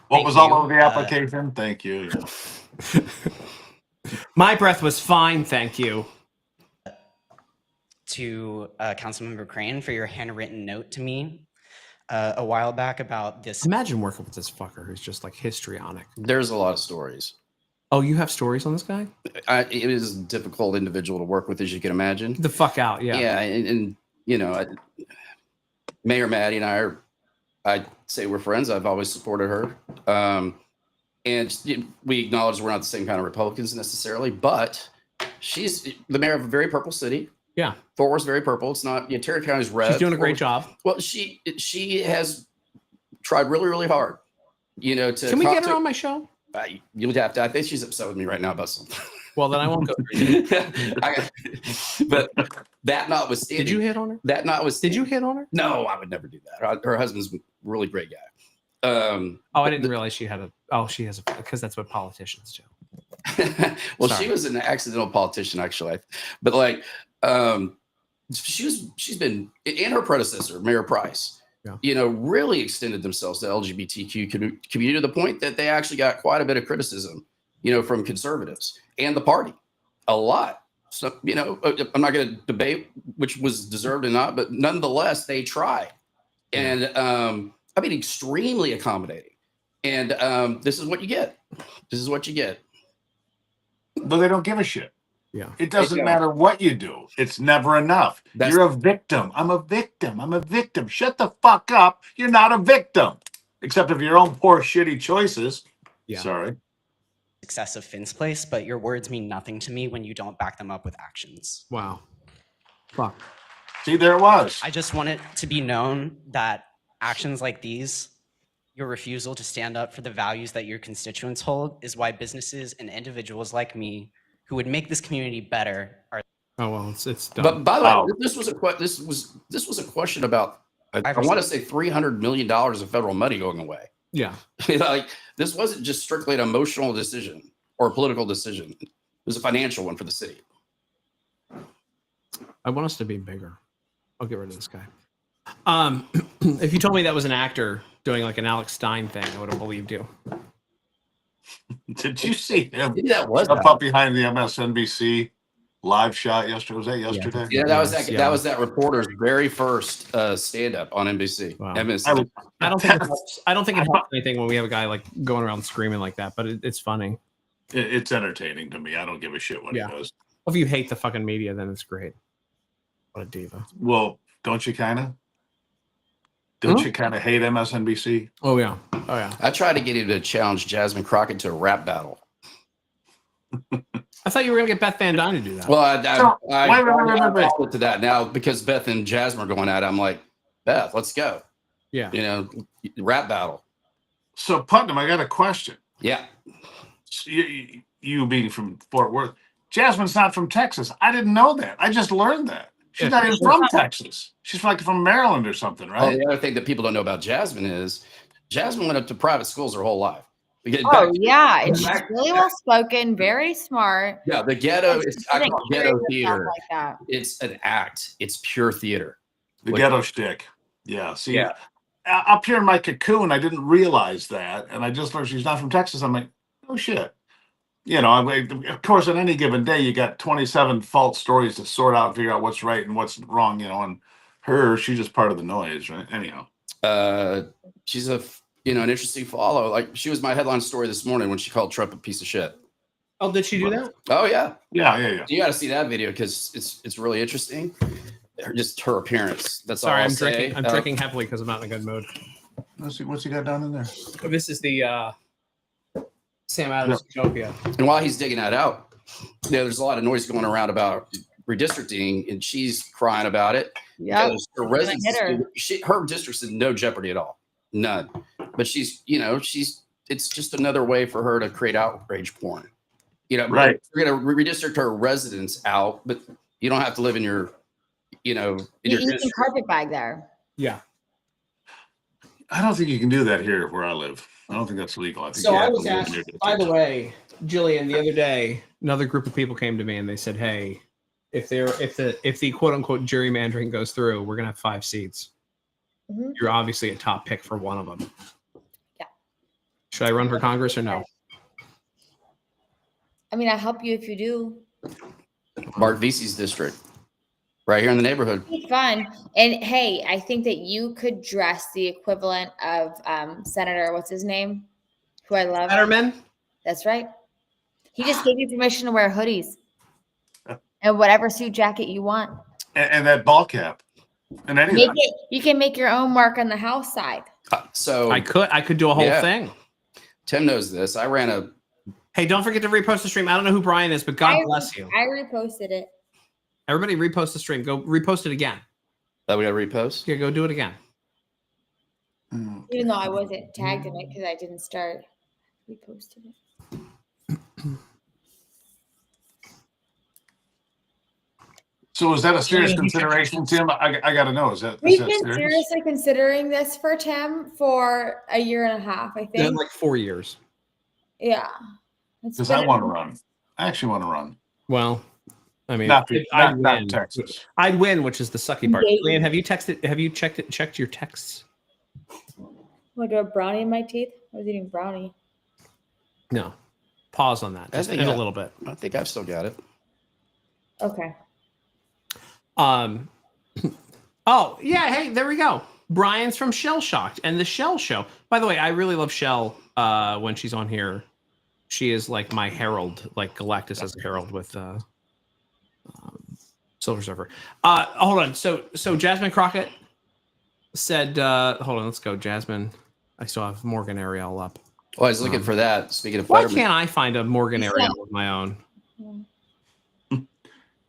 What was Thank all you. over the application? Thank you. my breath was fine, thank you. To Councilmember Crane for your handwritten note to me a while back about this. Imagine working with this fucker who's just like histrionic. There's a lot of stories. Oh, you have stories on this guy? It is a difficult individual to work with, as you can imagine. Get the fuck out, yeah. Yeah, and you know, Mayor Maddie and I'd say we're friends. I've always supported her. And we acknowledge we're not the same kind of Republicans necessarily, but she's the mayor of a very purple city. Yeah. Fort Worth's very purple. It's not, Terry County's red. She's doing a Fort great Worth- job. Well, she has tried really, really hard, to Can we talk get her to- on my show? You would have to. I think she's upset with me right now about something. Well, then I won't go. But that notwithstanding, Did you hit on her? That notwithstanding, Did you hit on her? No, I would never do that. Her husband's a really great guy. Oh, I didn't realize she had a. Oh, she has a. Because that's what politicians do. Well, Sorry. she was an accidental politician, actually. But she's been, and her predecessor, Mayor Price, really extended themselves to LGBTQ community to the point that they actually got quite a bit of criticism, from conservatives and the party, a lot. So, I'm not going to debate which was deserved or not, but nonetheless, they tried. And extremely accommodating. And this is what you get. This is what you get. But they don't give a shit. Yeah. It doesn't don't. matter what you do. It's never enough. That's- You're a victim. I'm a victim. I'm a victim. Shut the fuck up. You're not a victim. Except of your own poor, shitty choices. Yeah. Sorry. Success of Finn's Place, but your words mean nothing to me when you don't back them up with actions. Wow. Fuck. See, there it was. I just want it to be known that actions like these, your refusal to stand up for the values that your constituents hold, is why businesses and individuals like me who would make this community better are. Oh well, it's done. But by the Wow. way, this was a question about I want to say $300 million of federal money going away. yeah. This wasn't just strictly an emotional decision or a political decision. It was a financial one for the city. I want us to be bigger. I'll get rid of this guy. If you told me that was an actor doing like an Alex Stein thing, I would have believed you. Did you see him Maybe that was up behind the MSNBC live shot yesterday? Was that yesterday? Yeah, that was Yes, that. yeah. That was that reporter's very first stand-up on NBC. Wow. MSNBC. I don't think it helps. I don't think it helps anything when we have a guy like going around screaming like that, but it's funny. It's entertaining to me. I don't give a shit what Yeah. he does. If you hate the fucking media, then it's great. What a diva. Well, don't you kind of? Don't you kind of hate MSNBC? Oh yeah. Oh yeah. I tried to get him to challenge Jasmine Crockett to a rap battle. I thought you were gonna get Beth Van Dyne to do that. wait. Well, I called it to that now because Beth and Jasmine are going at it. I'm like, Beth, let's go. yeah. Rap battle. So Putnam, I got a question. Yeah. You being from Fort Worth, Jasmine's not from Texas. I didn't know that. I just learned that. She's Yeah. not even from Texas. She's like from Maryland or something, Oh, right? the other thing that people don't know about Jasmine is Jasmine went up to private schools her whole life. Oh yeah, and she's really well spoken, very smart. Yeah, the ghetto She is I didn't call it carry ghetto herself theater. like that. It's an act. It's pure theater. The Like- ghetto shtick. Yeah. See, Yeah. up here in my cocoon, I didn't realize that, and I just learned she's not from Texas. I'm like, oh shit. Of course, on any given day, you got 27 false stories to sort out and figure out what's right and what's wrong. And She's just part of the noise, right? Anyhow. She's an interesting follow. Like she was my headline story this morning when she called Trump a piece of shit. Oh, did she do that? Oh yeah. Yeah. You got to see that video because it's really interesting. Just her appearance. That's Sorry, all I'm I'll say. drinking. I'm drinking heavily because I'm not in a good mood. Let's see what's he got down in there. This is the Sam Adams Utopia. And while he's digging that out, there's a lot of noise going around about redistricting, and she's crying about it. Yeah. Because her residents, her district's in no jeopardy at all, none. But it's just another way for her to create outrage porn. Right. We're gonna redistrict her residents out, but you don't have to live in your, in your You can district. carpet bag there. Yeah. I don't think you can do that here where I live. I don't think that's legal. I think So you I have to was live in asked, your by the district. way, Jillian, the other day, another group of people came to me and they said, "Hey, if the quote unquote gerrymandering goes through, we're gonna have 5 seats. Mhm. You're obviously a top pick for one of them. Yeah. Should I run for Congress or no?" I mean, I'll help you if you do. Mark Vesey's district, right here in the neighborhood. It's fun. And hey, I think that you could dress the equivalent of Senator, what's his name? Who I love. Fetterman? That's right. He just gave you permission to wear hoodies and whatever suit jacket you want. And that ball cap. And any of Make that. it. You can make your own mark on the house side. So I could do a whole Yeah. thing. Tim knows this. I ran a Hey, don't forget to repost the stream. I don't know who Brian is, but God bless you. I reposted it. Everybody repost the stream. Go repost it again. that we got to repost. Yeah, go do it again. Even though I wasn't tagged in it because I didn't start. Reposted it. So is that a serious consideration, Tim? I got to know. Is that We've that been serious? seriously considering this for Tim for a year and a half, I Then think. like 4 years. Yeah. It's Because been I want to run. I actually want to run. Well, I mean, Not I'd not win. Texas. I'd win, which is the sucky part. Yeah. Julian, have you checked your texts? What, do I have brownie in my teeth? I was eating brownie. No. Pause on that. I Just think in a I- little bit. I think I've still got it. Okay. Oh, yeah, hey, there we go. Brian's from Shell Shocked and the Shell Show. By the way, I really love Shell when she's on here. She is like my herald, like Galactus as a herald with Silver Surfer. Hold on. So Jasmine Crockett said, hold on, let's go, Jasmine. I still have Morgan Ariel up. Well, I was looking for that. Speaking of Why Fetterman, can't I find a Morgan Ariel of my own?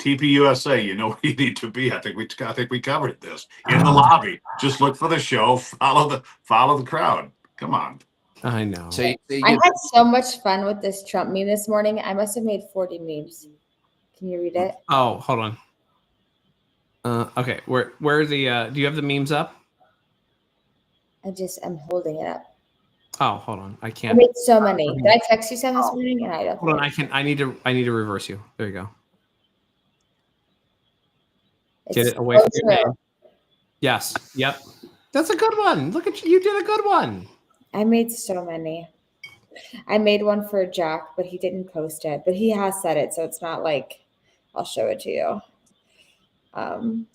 TPUSA, you know where you need to be. I think we covered this in the lobby. Just look for the show. Follow the crowd. Come on. I know. so you I get- had so much fun with this Trump meme this morning. I must have made 40 memes. Can you read it? Oh, hold on. Okay, where are the? Do you have the memes up? I'm holding it up. Oh, hold on. I I can't. made so many. Did I text you some this morning? And I don't. Hold on. I need to reverse you. There you go. Get it away from your true. name. Yes. Yep. That's a good one. Look at you. You did a good one. I made so many. I made one for Jack, but he didn't post it. But he has said it, so it's not like I'll show it to you. I mean,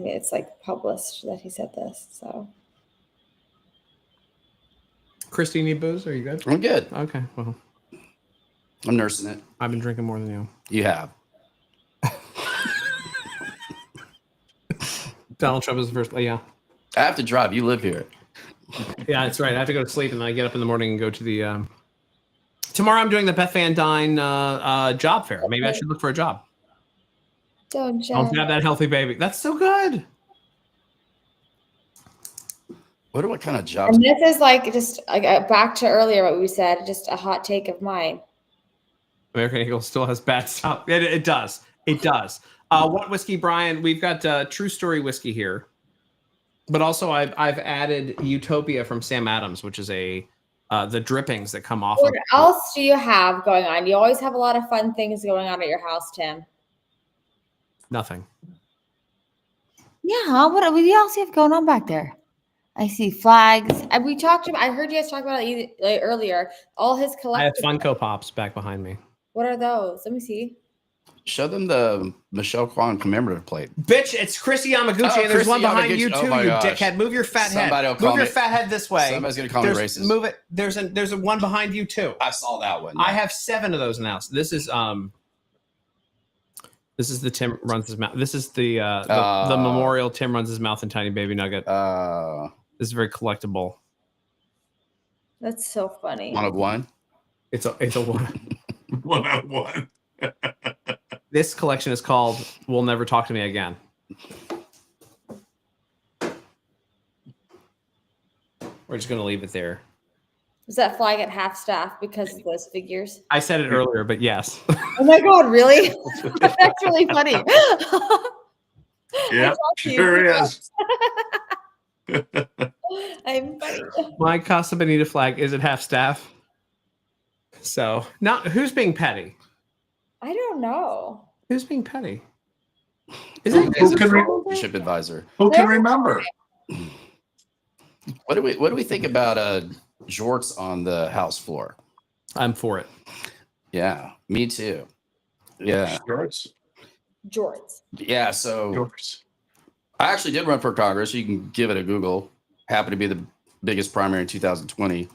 it's like published that he said this. So Christy, need booze? Are you good? I'm good. Okay. Well, I'm nursing it. I've been drinking more than you. You have. Donald Trump is the first. Yeah. I have to drive. You live here. Yeah, that's right. I have to go to sleep and then I get up in the morning and go to the. Tomorrow I'm doing the Beth Van Dyne job fair. Maybe I should look for a job. don't Don't have that healthy baby. That's so good. What kind of jobs? And this is like just back to earlier what we said, just a hot take of mine. American Eagle still has bad stuff. It does. It does. What whiskey, Brian? We've got True Story whiskey here, but also I've added Utopia from Sam Adams, which is the drippings that come off. What else do you have going on? You always have a lot of fun things going on at your house, Tim. Nothing. Yeah, what else do you have going on back there? I see flags. And we talked about. I heard you guys talk about it earlier. All his I have collectibles. Funko Pops back behind me. What are those? Let me see. Show them the Michelle Kwan commemorative plate. Bitch, it's Chrissy Yamaguchi, Oh, and there's Chrissy one behind Yamaguchi. you Oh too, my you gosh. dickhead. Move your fat Somebody will head. call Move your me- fat head this way. Somebody's gonna call me There's- racist. Move it. There's a one behind you too. I saw that one. I have 7 of those now. So this is the Tim runs his mouth. This is the memorial Tim runs his mouth and Tiny Baby Nugget. This is very collectible. That's so funny. One of one. It's a one. 1-on-1. This collection is called "Will Never Talk to Me Again." We're just gonna leave it there. Was that flag at half staff because of those figures? I said it earlier, but yes. Oh my god, really? That's really funny. Yeah, sure is. I'm funny. My Casa Bonita flag is at half staff. So, not who's being petty? I don't know. Who's being petty? Who can Leadership advisor. Who can remember? What do we think about jorts on the house floor? I'm for it. Yeah, me too. Yeah, Shorts. Jorts. yeah. So Shorts. I actually did run for Congress. You can give it a Google. Happened to be the biggest primary in 2020.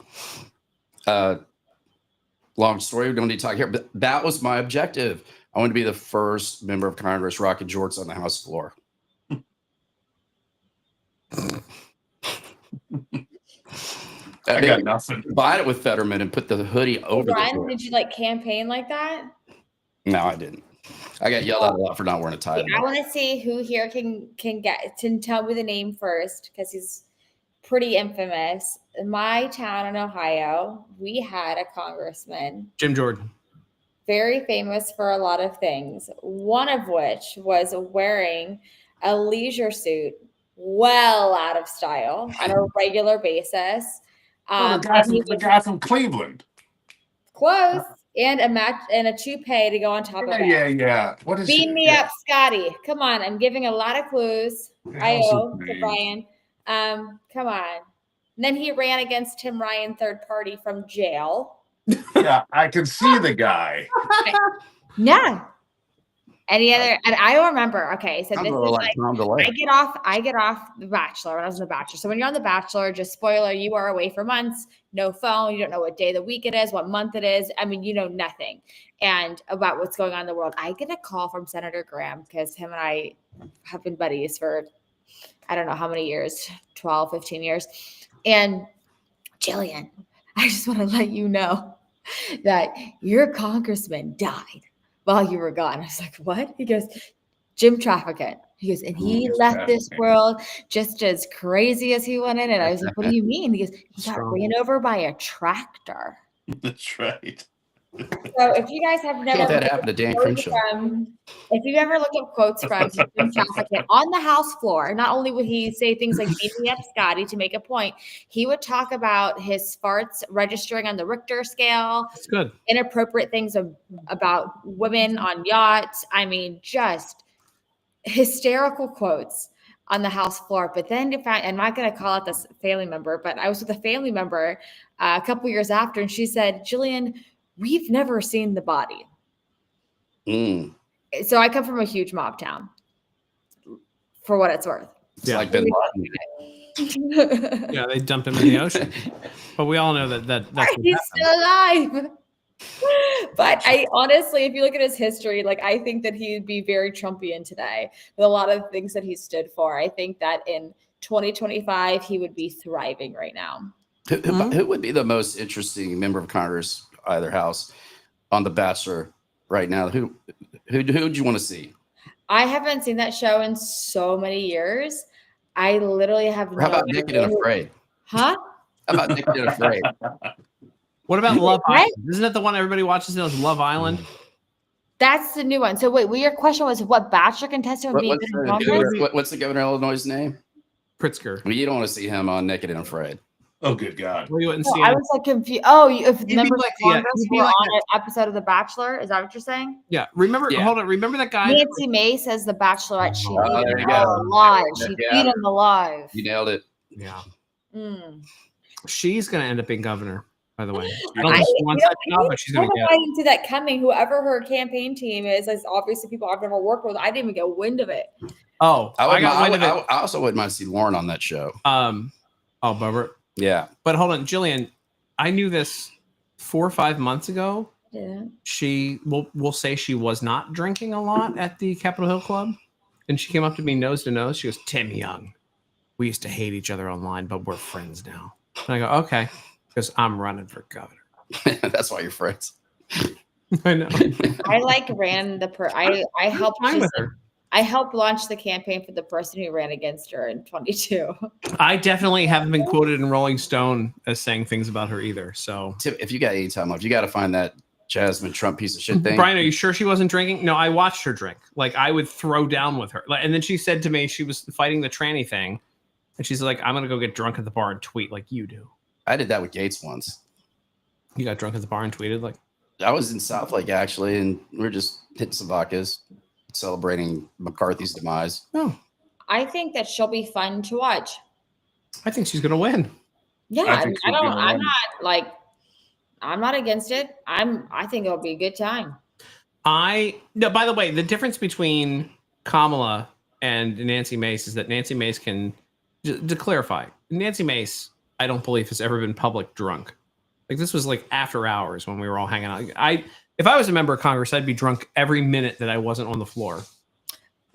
Long story. We don't need to talk here, but that was my objective. I wanted to be the first member of Congress rocking jorts on the House floor. I got nothing. Combine it with Fetterman and put the hoodie over the Brian, jorts. did you like campaign like that? No, I didn't. I got yelled at a lot for not wearing a tie. I want to see who here can tell me the name first because he's pretty infamous. In my town in Ohio, we had a congressman, Jim Jordan. very famous for a lot of things. One of which was wearing a leisure suit, well out of style, on a regular basis. Oh, And he the was guy from Cleveland. close and a match and a toupee to go on top of it. Yeah. What is Beam it? me up, Scotty. Come on. I'm giving a lot of clues. I How's owe his to name? Brian. Come on. And then he ran against Tim Ryan, third party from jail. Yeah, I can see the guy. Yeah. Any other? And I remember. Okay, so I'm this is gonna like Tom DeLay. I get off The Bachelor when I was in The Bachelor. So when you're on The Bachelor, just spoiler, you are away for months, no phone, you don't know what day of the week it is, what month it is. I mean, you know nothing and about what's going on in the world. I get a call from Senator Graham because him and I have been buddies for I don't know how many years, 12, 15 years. And Jillian, I just want to let you know that your congressman died while you were gone. I was like, what? He goes, Jim Trafficant. He goes, and he Jim left this Trafficant. world just as crazy as he went in. And I was like, what do you mean? He goes, he got Strong. ran over by a tractor. That's right. So if you guys have never Can't that looked happen to at Dan quotes Crenshaw? if you ever look at quotes from Jim Trafficant on the House floor, not only would he say things like "beat me up, Scotty" to make a point, he would talk about his farts registering on the Richter scale, It's good. inappropriate things about women on yachts. I mean, just hysterical quotes on the House floor. But then I'm not going to call out this family member, but I was with a family member a couple years after, and she said, Jillian, we've never seen the body. Mm. So I come from a huge mob town, for what it's worth. It's Yeah. like Bin Laden. Yeah, they dump him in the ocean. But we all know that's what He's happened. still alive. But I honestly, if you look at his history, like I think that he would be very Trumpian today with a lot of things that he stood for. I think that in 2025, he would be thriving right now. Who would be the most interesting member of Congress, either house, on The Bachelor right now? Who would you want to see? I haven't seen that show in so many years. I literally have How no about Naked and idea. Afraid? Huh? How about Naked and Afraid? What about Love What? Island? Isn't that the one everybody watches now? Is Love Island? That's the new one. So wait, your question was what Bachelor contestant would be What's, good in the Congress? governor, what's the governor of Illinois' name? Pritzker. Well, you don't want to see him on Naked and Afraid. Oh, good God. Well, you wouldn't No, see I him. was like confused. Oh, if be members like- of yeah, Congress you'd be were like on an episode of The Bachelor, is that what you're saying? Yeah. Remember, Yeah. hold on. Remember that guy? Nancy May says The Bachelorette. She Oh, beat there him you go. alive. She Yeah. beat him alive. You nailed it. Yeah. Mm. She's going to end up being governor. By the way, I, I don't think she wants that job, but she's gonna get. I didn't see that coming. Whoever her campaign team is obviously people I've never worked with. I didn't even get wind of it. Oh, I got wind of it. I also wouldn't mind to see Lauren on that show. Oh, Bubber. Yeah. But hold on, Jillian. I knew this 4 or 5 months ago. Yeah. She will say she was not drinking a lot at the Capitol Hill Club, and she came up to me nose to nose. She goes, "Tim Young, we used to hate each other online, but we're friends now." And I go, "Okay," because I'm running for governor. That's why you're friends. I know. I ran I helped Fine with her. I helped launch the campaign for the person who ran against her in 22. I definitely haven't been quoted in Rolling Stone as saying things about her either. So, Tim, if you got any time left, you got to find that Jasmine Trump piece of shit thing. Brian, are you sure she wasn't drinking? No, I watched her drink. Like, I would throw down with her. And then she said to me she was fighting the tranny thing, and she's like, "I'm gonna go get drunk at the bar and tweet like you do." I did that with Gates once. You got drunk at the bar and tweeted like? I was in South Lake actually, and we were just hitting some vodkas, celebrating McCarthy's demise. No, I think that she'll be fun to watch. I think she's gonna win. Yeah, I think she's gonna I'm win. I'm not against it. I think it'll be a good time. No, by the way, the difference between Kamala and Nancy Mace is that Nancy Mace can, to clarify, Nancy Mace, I don't believe has ever been public drunk. Like, this was like after hours when we were all hanging out. If I was a member of Congress, I'd be drunk every minute that I wasn't on the floor.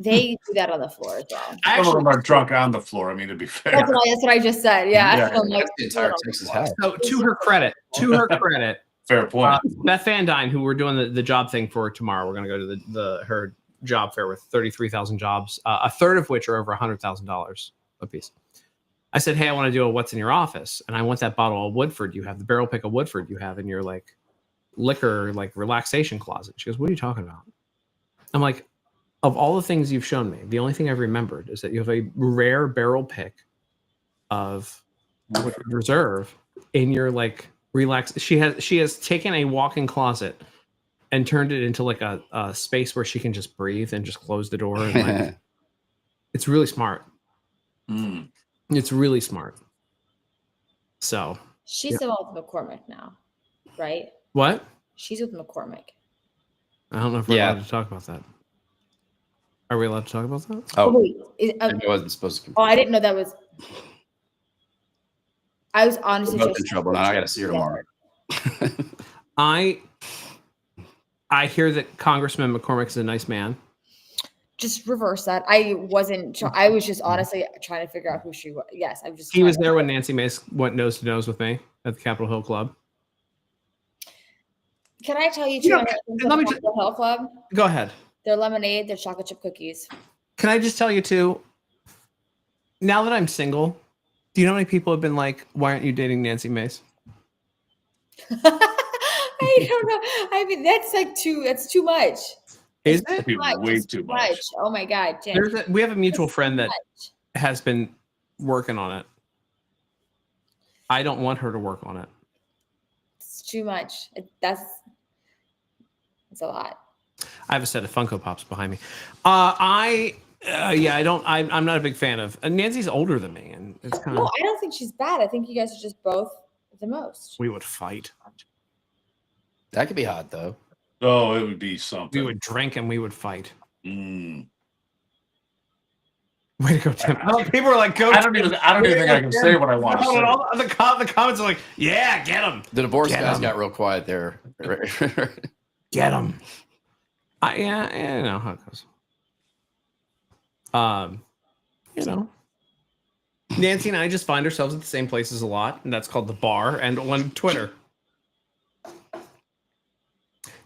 They do that on the floor as well. Some of them are drunk on the floor. I mean, to be fair. That's what I just said. Yeah. Yeah. I'm like, That's the entire Texas House. So to her credit, Fair point. Beth Van Dyne, who we're doing the job thing for tomorrow, we're going to go to her job fair with 33,000 jobs, a third of which are over $100,000 a piece. I said, "Hey, I want to do a what's in your office, and I want that bottle of Woodford you have, the barrel pick of Woodford you have in your like liquor like relaxation closet." She goes, "What are you talking about?" I'm like, "Of all the things you've shown me, the only thing I've remembered is that you have a rare barrel pick of Woodford Reserve in your like relax." She has taken a walk-in closet and turned it into like a space where she can just breathe and just close the door. And like, it's really smart. Mm. It's really smart. So she's with McCormick now, right? what? She's with McCormick. I don't know if we're Yeah. allowed to talk about that. Are we allowed to talk about that? Oh, wait. I wasn't supposed to. I didn't know that was. I was honestly We're both in trouble now. I got to see her tomorrow. I hear that Congressman McCormick is a nice man. Just reverse that. I wasn't. I was just honestly trying to figure out who she was. Yes, I'm just. He was there when Nancy Mace went nose to nose with me at the Capitol Hill Club. Can I tell you? You know, Let me just. Hill Club. Go ahead. Their lemonade, their chocolate chip cookies. Can I just tell you too? Now that I'm single, do you know how many people have been like, "Why aren't you dating Nancy Mace?" I don't know. I mean, that's like too. That's too much. Is it? That'd be way It's too much. Oh my god, Tim. We have a mutual It's friend too that much. has been working on it. I don't want her to work on it. It's too much. It's a lot. I have a set of Funko Pops behind me. I don't. I'm not a big fan of. Nancy's older than me, and it's kind No, of. I don't think she's bad. I think you guys are just both the most. We would fight. That could be hot though. Oh, it would be We something. would drink and we would fight. Mm. Way to go, Tim! People are like, "Go!" I don't even think I can say what I want to No, say. and all the comments are like, "Yeah, get him, The divorce Get guys 'em. got real quiet there. get him." Yeah, I know how it goes. Nancy and I just find ourselves at the same places a lot, and that's called the bar and on Twitter.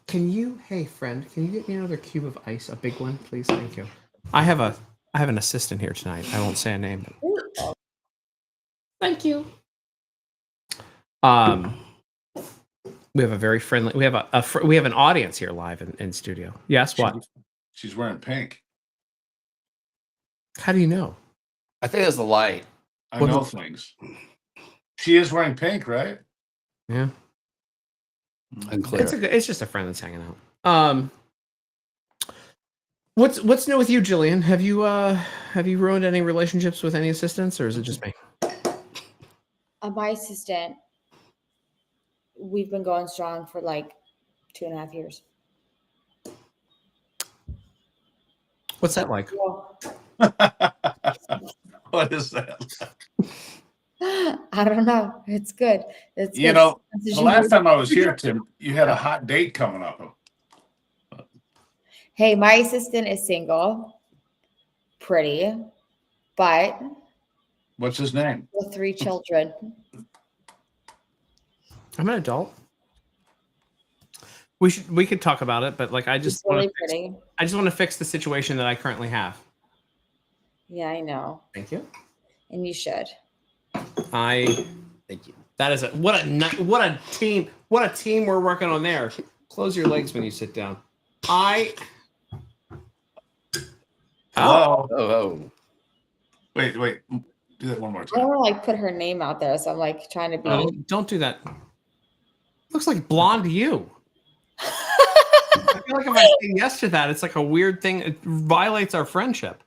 Hey friend, can you get me another cube of ice, a big one, please? Thank you. I have an assistant here tonight. I won't say a name. Thank you. We have a very friendly. We have we have an audience here live in studio. Yes, what? She's wearing pink. How do you know? I think that's the light. I What know the- things. She is wearing pink, right? Yeah, Unclear. it's just a friend that's hanging out. What's new with you, Jillian? Have you ruined any relationships with any assistants, or is it just me? My assistant. we've been going strong for like 2.5 years. What's that like? Well, What is that? I don't know. It's good. It's You good. know, Since the you last moved- time I was here, Tim, you had a hot date coming up. Hey, my assistant is single, pretty, but What's his name? with 3 children. I'm an adult. We could talk about it, but like I She's just want really to pretty. I just want to fix the situation that I currently have. Yeah, I know. Thank you. And you should. Thank you. That is what a team we're working on there. Close your legs when you sit down. Hello. Oh. Wait. Do that one more I time. don't want to like put her name out there, so I'm like trying to be. Don't do that. Looks like blonde you. I feel like if I say yes to that, it's like a weird thing. It violates our friendship.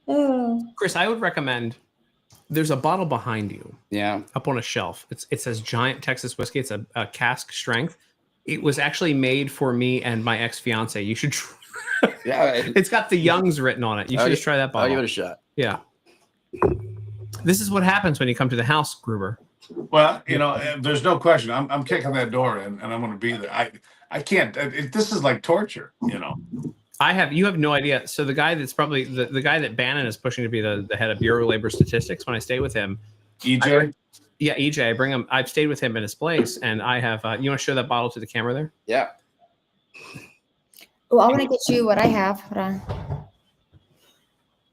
Oh. Chris, I would recommend. There's a bottle behind you, Yeah. up on a shelf. It says Giant Texas Whiskey. It's a cask strength. It was actually made for me and my ex-fiance. You should. Yeah. It's got the Youngs written on it. You should just try that I'll give bottle. it a shot. Yeah. This is what happens when you come to the house, Gruber. Well, you know, there's no question. I'm kicking that door and I'm going to be there. I can't. This is like torture. You know. You have no idea. So the guy that's probably the guy that Bannon is pushing to be the head of Bureau of Labor Statistics, when I stay with him, EJ. yeah, EJ, I bring him. I've stayed with him in his place, and I have. You want to show that bottle to the camera there? Yeah. Oh, I want to get you what I have. Hold on.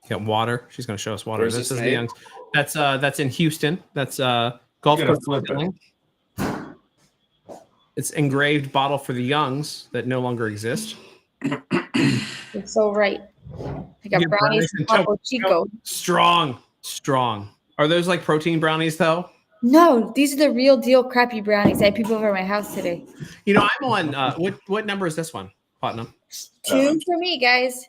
Got water. She's going to show us water. Where's This this is the made? Youngs. That's in Houston. That's Gulf Gotta Coast flip it. Distilling. It's engraved bottle for the Youngs that no longer exist. You're so right. I got Your brownies brownies from and Topo Chico. Strong. Are those like protein brownies though? No, these are the real deal crappy brownies. I had people over at my house today. You know, I'm on. What number is this one? Platinum. 2 for me, guys.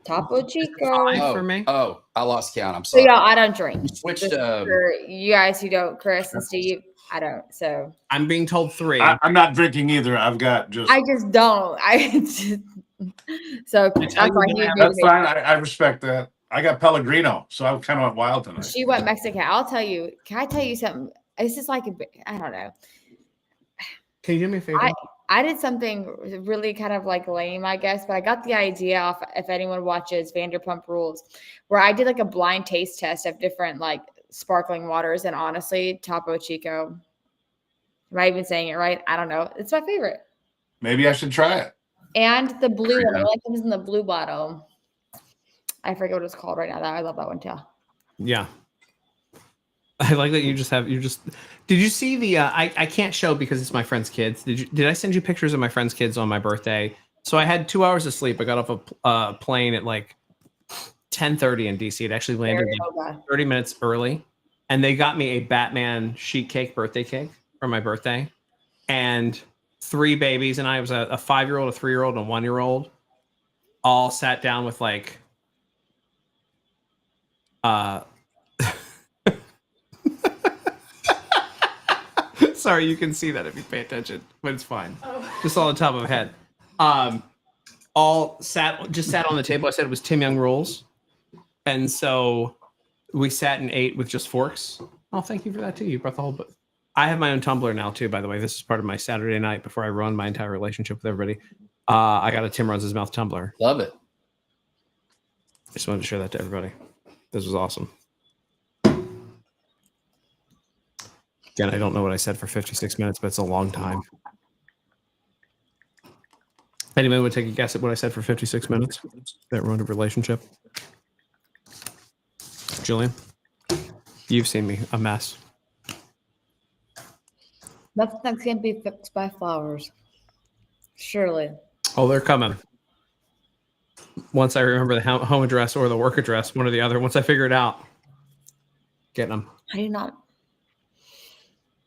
Topo Chico. Fine. for me. Oh, I lost count. I'm So sorry. y'all, I don't drink. Switched. Just for you guys who don't, Chris and Steve, I don't. So I'm being told 3. I'm not drinking either. I've got just. I just don't. So that's tell you why what he I have- agreed That's with me. fine. I respect that. I got Pellegrino, so I kind of went wild tonight. She went Mexican. I'll tell you. Can I tell you something? This is like I don't know. Can you do me a favor? I did something really kind of like lame, I guess, but I got the idea off if anyone watches Vanderpump Rules, where I did like a blind taste test of different like sparkling waters, and honestly, Topo Chico. Am I even saying it right? I don't know. It's my favorite. Maybe I should try it. And the blue one, Yeah. it only comes in the blue bottle. I forget what it's called right now. I love that one too. Yeah. I like that you just did you see the I can't show because it's my friend's kids. Did I send you pictures of my friend's kids on my birthday? So I had 2 hours of sleep. I got off a plane at like 10:30 in DC. It actually landed like 30 minutes early, and they got me a Batman sheet cake birthday cake for my birthday, and 3 babies, and I was a 5-year-old, a 3-year-old, and a 1-year-old, all sat down with like sorry, you can see that if you pay attention, but it's fine. Just on the top of my head. All sat on the table. I said it was Tim Young rules, and so we sat and ate with just forks. Oh, thank you for that too. You brought the whole book. I have my own Tumblr now too, by the way. This is part of my Saturday night before I ruin my entire relationship with everybody. I got a Tim Runs His Mouth Tumblr. Love it. I just wanted to share that to everybody. This was awesome. Again, I don't know what I said for 56 minutes, but it's a long time. Anyone would take a guess at what I said for 56 minutes that ruined a relationship? Julian, you've seen me a mess. Nothing that can't be fixed by flowers. Surely. Oh, they're coming. Once I remember the home address or the work address, one or the other. Once I figure it out, getting them. I do not.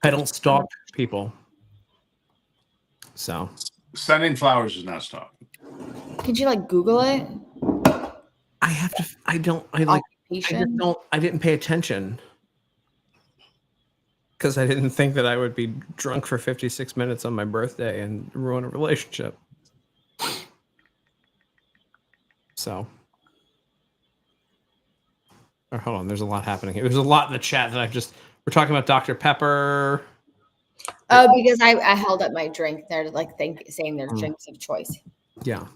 I don't stalk people. So Sending flowers is not stopping. Can you like Google it? I have to. I don't. I like. I just Occupation? don't. I didn't pay attention. because I didn't think that I would be drunk for 56 minutes on my birthday and ruin a relationship. So, hold on. There's a lot happening here. There's a lot in the chat that we're talking about Dr. Pepper. Oh, because I held up my drink. They're like saying their drinks of choice. Yeah.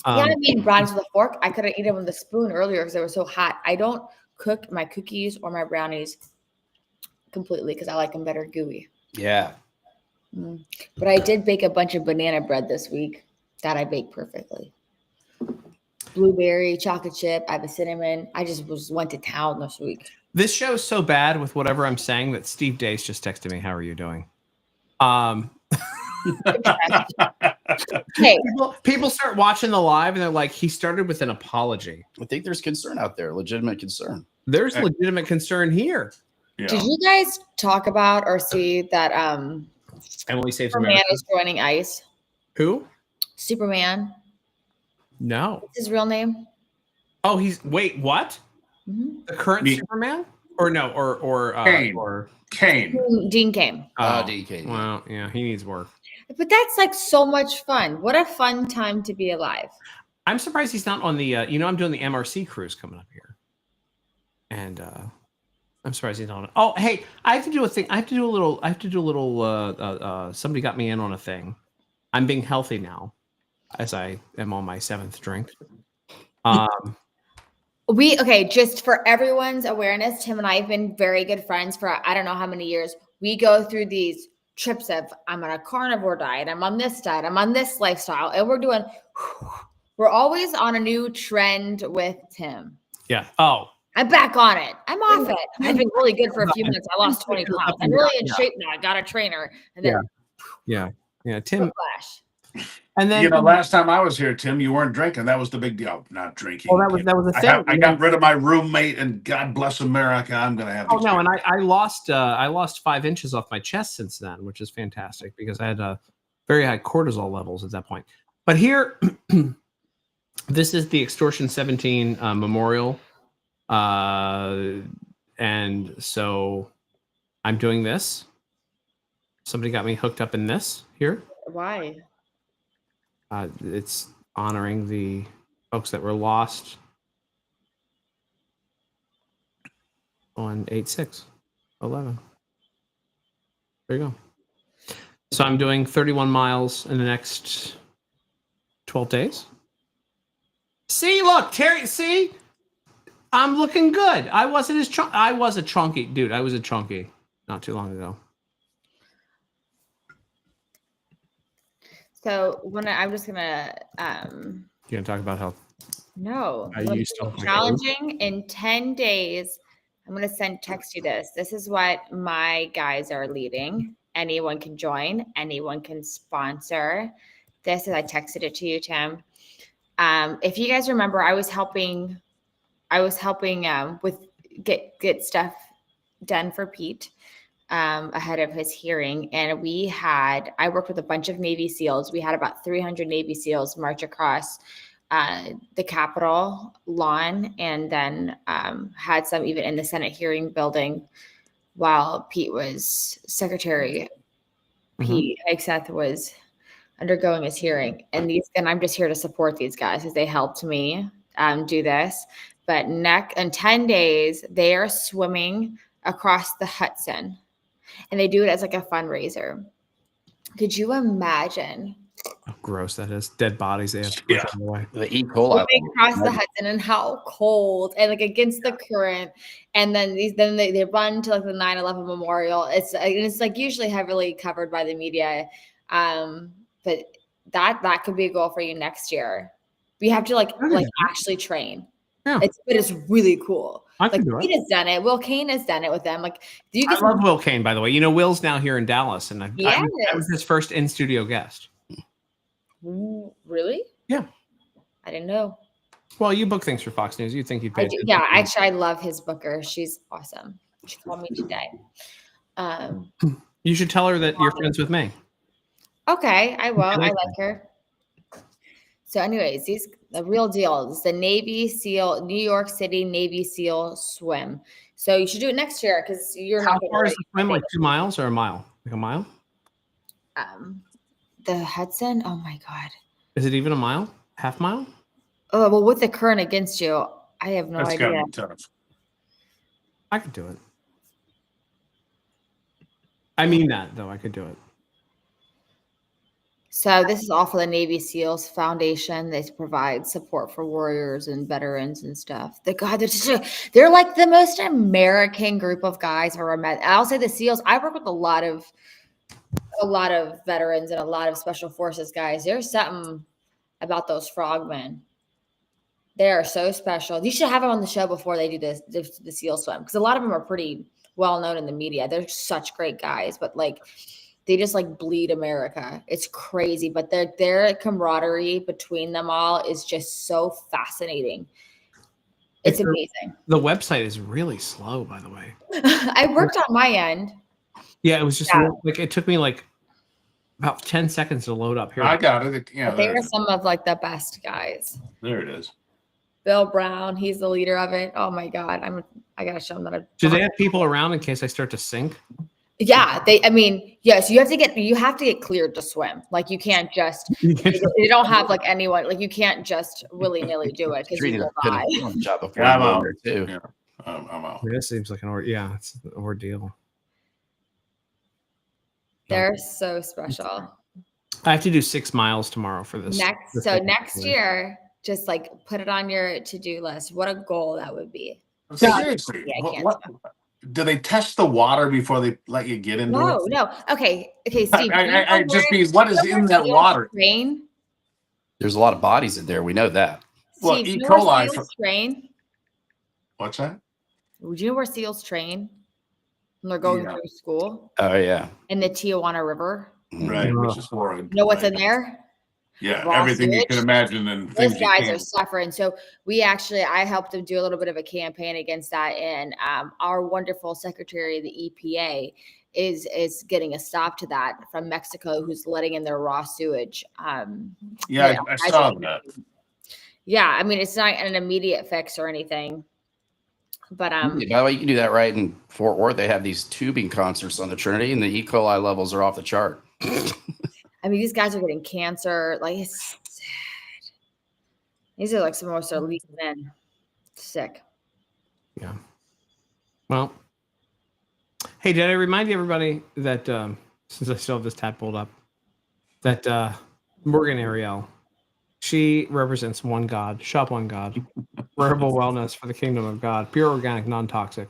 Yeah, I mean brownies with a fork. I could have eaten with a spoon earlier because they were so hot. I don't cook my cookies or my brownies completely because I like them better gooey. Yeah. But I did bake a bunch of banana bread this week that I baked perfectly. Blueberry, chocolate chip, I have a cinnamon. I just went to town this week. This show's so bad with whatever I'm saying that Steve Dace just texted me, "How are you doing?" Hey, people start watching the live and they're like, he started with an apology. I think there's concern out there, legitimate concern. There's legitimate concern here. Yeah. did you guys talk about or see that Emily Saves Superman America. is joining ICE? Who? Superman. No. What's his real name? Oh, wait, what? Mhm. The current Me. Superman? Or no, or Kane. or Kane. Dean Cain. DK. Well, yeah, he needs work. But that's like so much fun. What a fun time to be alive. I'm surprised he's not on the I'm doing the MRC cruise coming up here. And I'm surprised he's not on it. Oh, hey, I have to do a thing. I have to do a little somebody got me in on a thing. I'm being healthy now as I am on my 7th drink. Just for everyone's awareness, Tim and I have been very good friends for I don't know how many years. We go through these trips of I'm on a carnivore diet, I'm on this diet, I'm on this lifestyle, and we're always on a new trend with Tim. Yeah. Oh, I'm back on it. I'm off it. I've been really good for a few months. I lost 20 pounds. I'm really in shape now. I got a trainer. And then yeah. Tim. flash. And then Last time I was here, Tim, you weren't drinking. That was the big deal. Not drinking. Oh, that was the thing. I got rid of my roommate, and God bless America, I'm gonna have. Oh no, and I lost 5 inches off my chest since then, which is fantastic because I had very high cortisol levels at that point. But here, this is the Extortion 17 memorial, and so I'm doing this. Somebody got me hooked up in this here. Why? It's honoring the folks that were lost on 8/6/11. There you go. So I'm doing 31 miles in the next 12 days. See, look, Terry, see? I'm looking good. I wasn't as I was a chunky dude. I was a chunky not too long ago. So I'm just gonna You gonna talk about health? no. Are you still challenging in 10 days? I'm gonna text you this. This is what my guys are leading. Anyone can join. Anyone can sponsor. This is I texted it to you, Tim. If you guys remember, I was helping with get stuff done for Pete. Ahead of his hearing. And I worked with a bunch of Navy SEALs. We had about 300 Navy SEALs march across the Capitol lawn and then had some even in the Senate hearing building while Pete was Secretary. Pete Hegseth was undergoing his hearing. And I'm just here to support these guys because they helped me do this. But in 10 days, they are swimming across the Hudson. And they do it as like a fundraiser. Could you imagine? How gross that is. Dead bodies. They have to push them away. The E. coli. They cross the Hudson and how cold and like against the current. And then they run to like the 9/11 memorial. It's like usually heavily covered by the media. But that could be a goal for you next year. We have to actually train. Yeah. It's really cool. I can do Pete it. has done it. Will Kane has done it with them. Like you I can love Will Kane, by the way. You know, Will's now here in Dallas, and I was his first in-studio guest. Really? Yeah. I didn't know. Well, you book things for Fox News. You'd think you'd pay attention. Yeah, actually, I love his booker. She's awesome. She called me today. You should tell her that you're friends with me. Okay, I will. I like her. So, anyways, the real deal is the Navy SEAL, New York City Navy SEAL swim. So you should do it next year because you're How not far is going the swim? Like 2 miles or a mile? Like a mile? the Hudson. Oh my God. Is it even a mile? Half mile? Oh, well, with the current against you, I have no That's idea. gotta be tough. I could do it. I mean that though. I could do it. So this is all for the Navy SEALs Foundation. They provide support for warriors and veterans and stuff. They're like the most American group of guys I've ever met. I'll say the SEALs. I work with a lot of veterans and a lot of special forces guys. There's something about those frogmen. They are so special. You should have them on the show before they do the SEAL swim because a lot of them are pretty well known in the media. They're such great guys, but like they just like bleed America. It's crazy, but their camaraderie between them all is just so fascinating. It's amazing. The website is really slow, by the way. I worked on my end. Yeah, it was just Yeah. like it took me like about 10 seconds to load up here. I got it. Yeah, But they are some of like the best guys. there it is. Bill Brown, he's the leader of it. Oh my God, I gotta show him that. Do they have people around in case I start to sink? Yeah, yes, you have to get cleared to swim. Like you can't just they don't have like anyone, like you can't just willy-nilly do it because you Trina will could die. have done the job before Yeah, you I'm went out. there too. Yeah, I'm out. This seems like it's an ordeal. They're so special. I have to do 6 miles tomorrow for this. Next year, just like put it on your to-do list. What a goal that would be. Seriously, Yeah, I can't what do they test the water before they let you get into it? No. Okay, Steve. I just mean, what is in that water? Train? There's a lot of bodies in there. We know that. Well, Steve, E. you know where coli SEALs train? What's that? Would you know where SEALs train when they're going Yeah. through school Oh yeah. in the Tijuana River? Right, which is horrid. You know what's right? in there? Yeah, Raw everything you can sewage? imagine and things Those you guys can't. are suffering. So I helped them do a little bit of a campaign against that. And our wonderful secretary of the EPA is getting a stop to that from Mexico, who's letting in their raw sewage. Yeah, I saw that. Yeah, I mean, it's not an immediate fix or anything. But By the way, you can do that right in Fort Worth. They have these tubing concerts on the Trinity, and the E. coli levels are off the chart. I mean, these guys are getting cancer. Like, it's sad. These are like some of our elite men. Sick. Yeah. Well, hey, did I remind everybody that since I still have this tab pulled up, that Morgan Ariel, she represents one God, shop one God, wearable wellness for the kingdom of God, pure organic, non-toxic.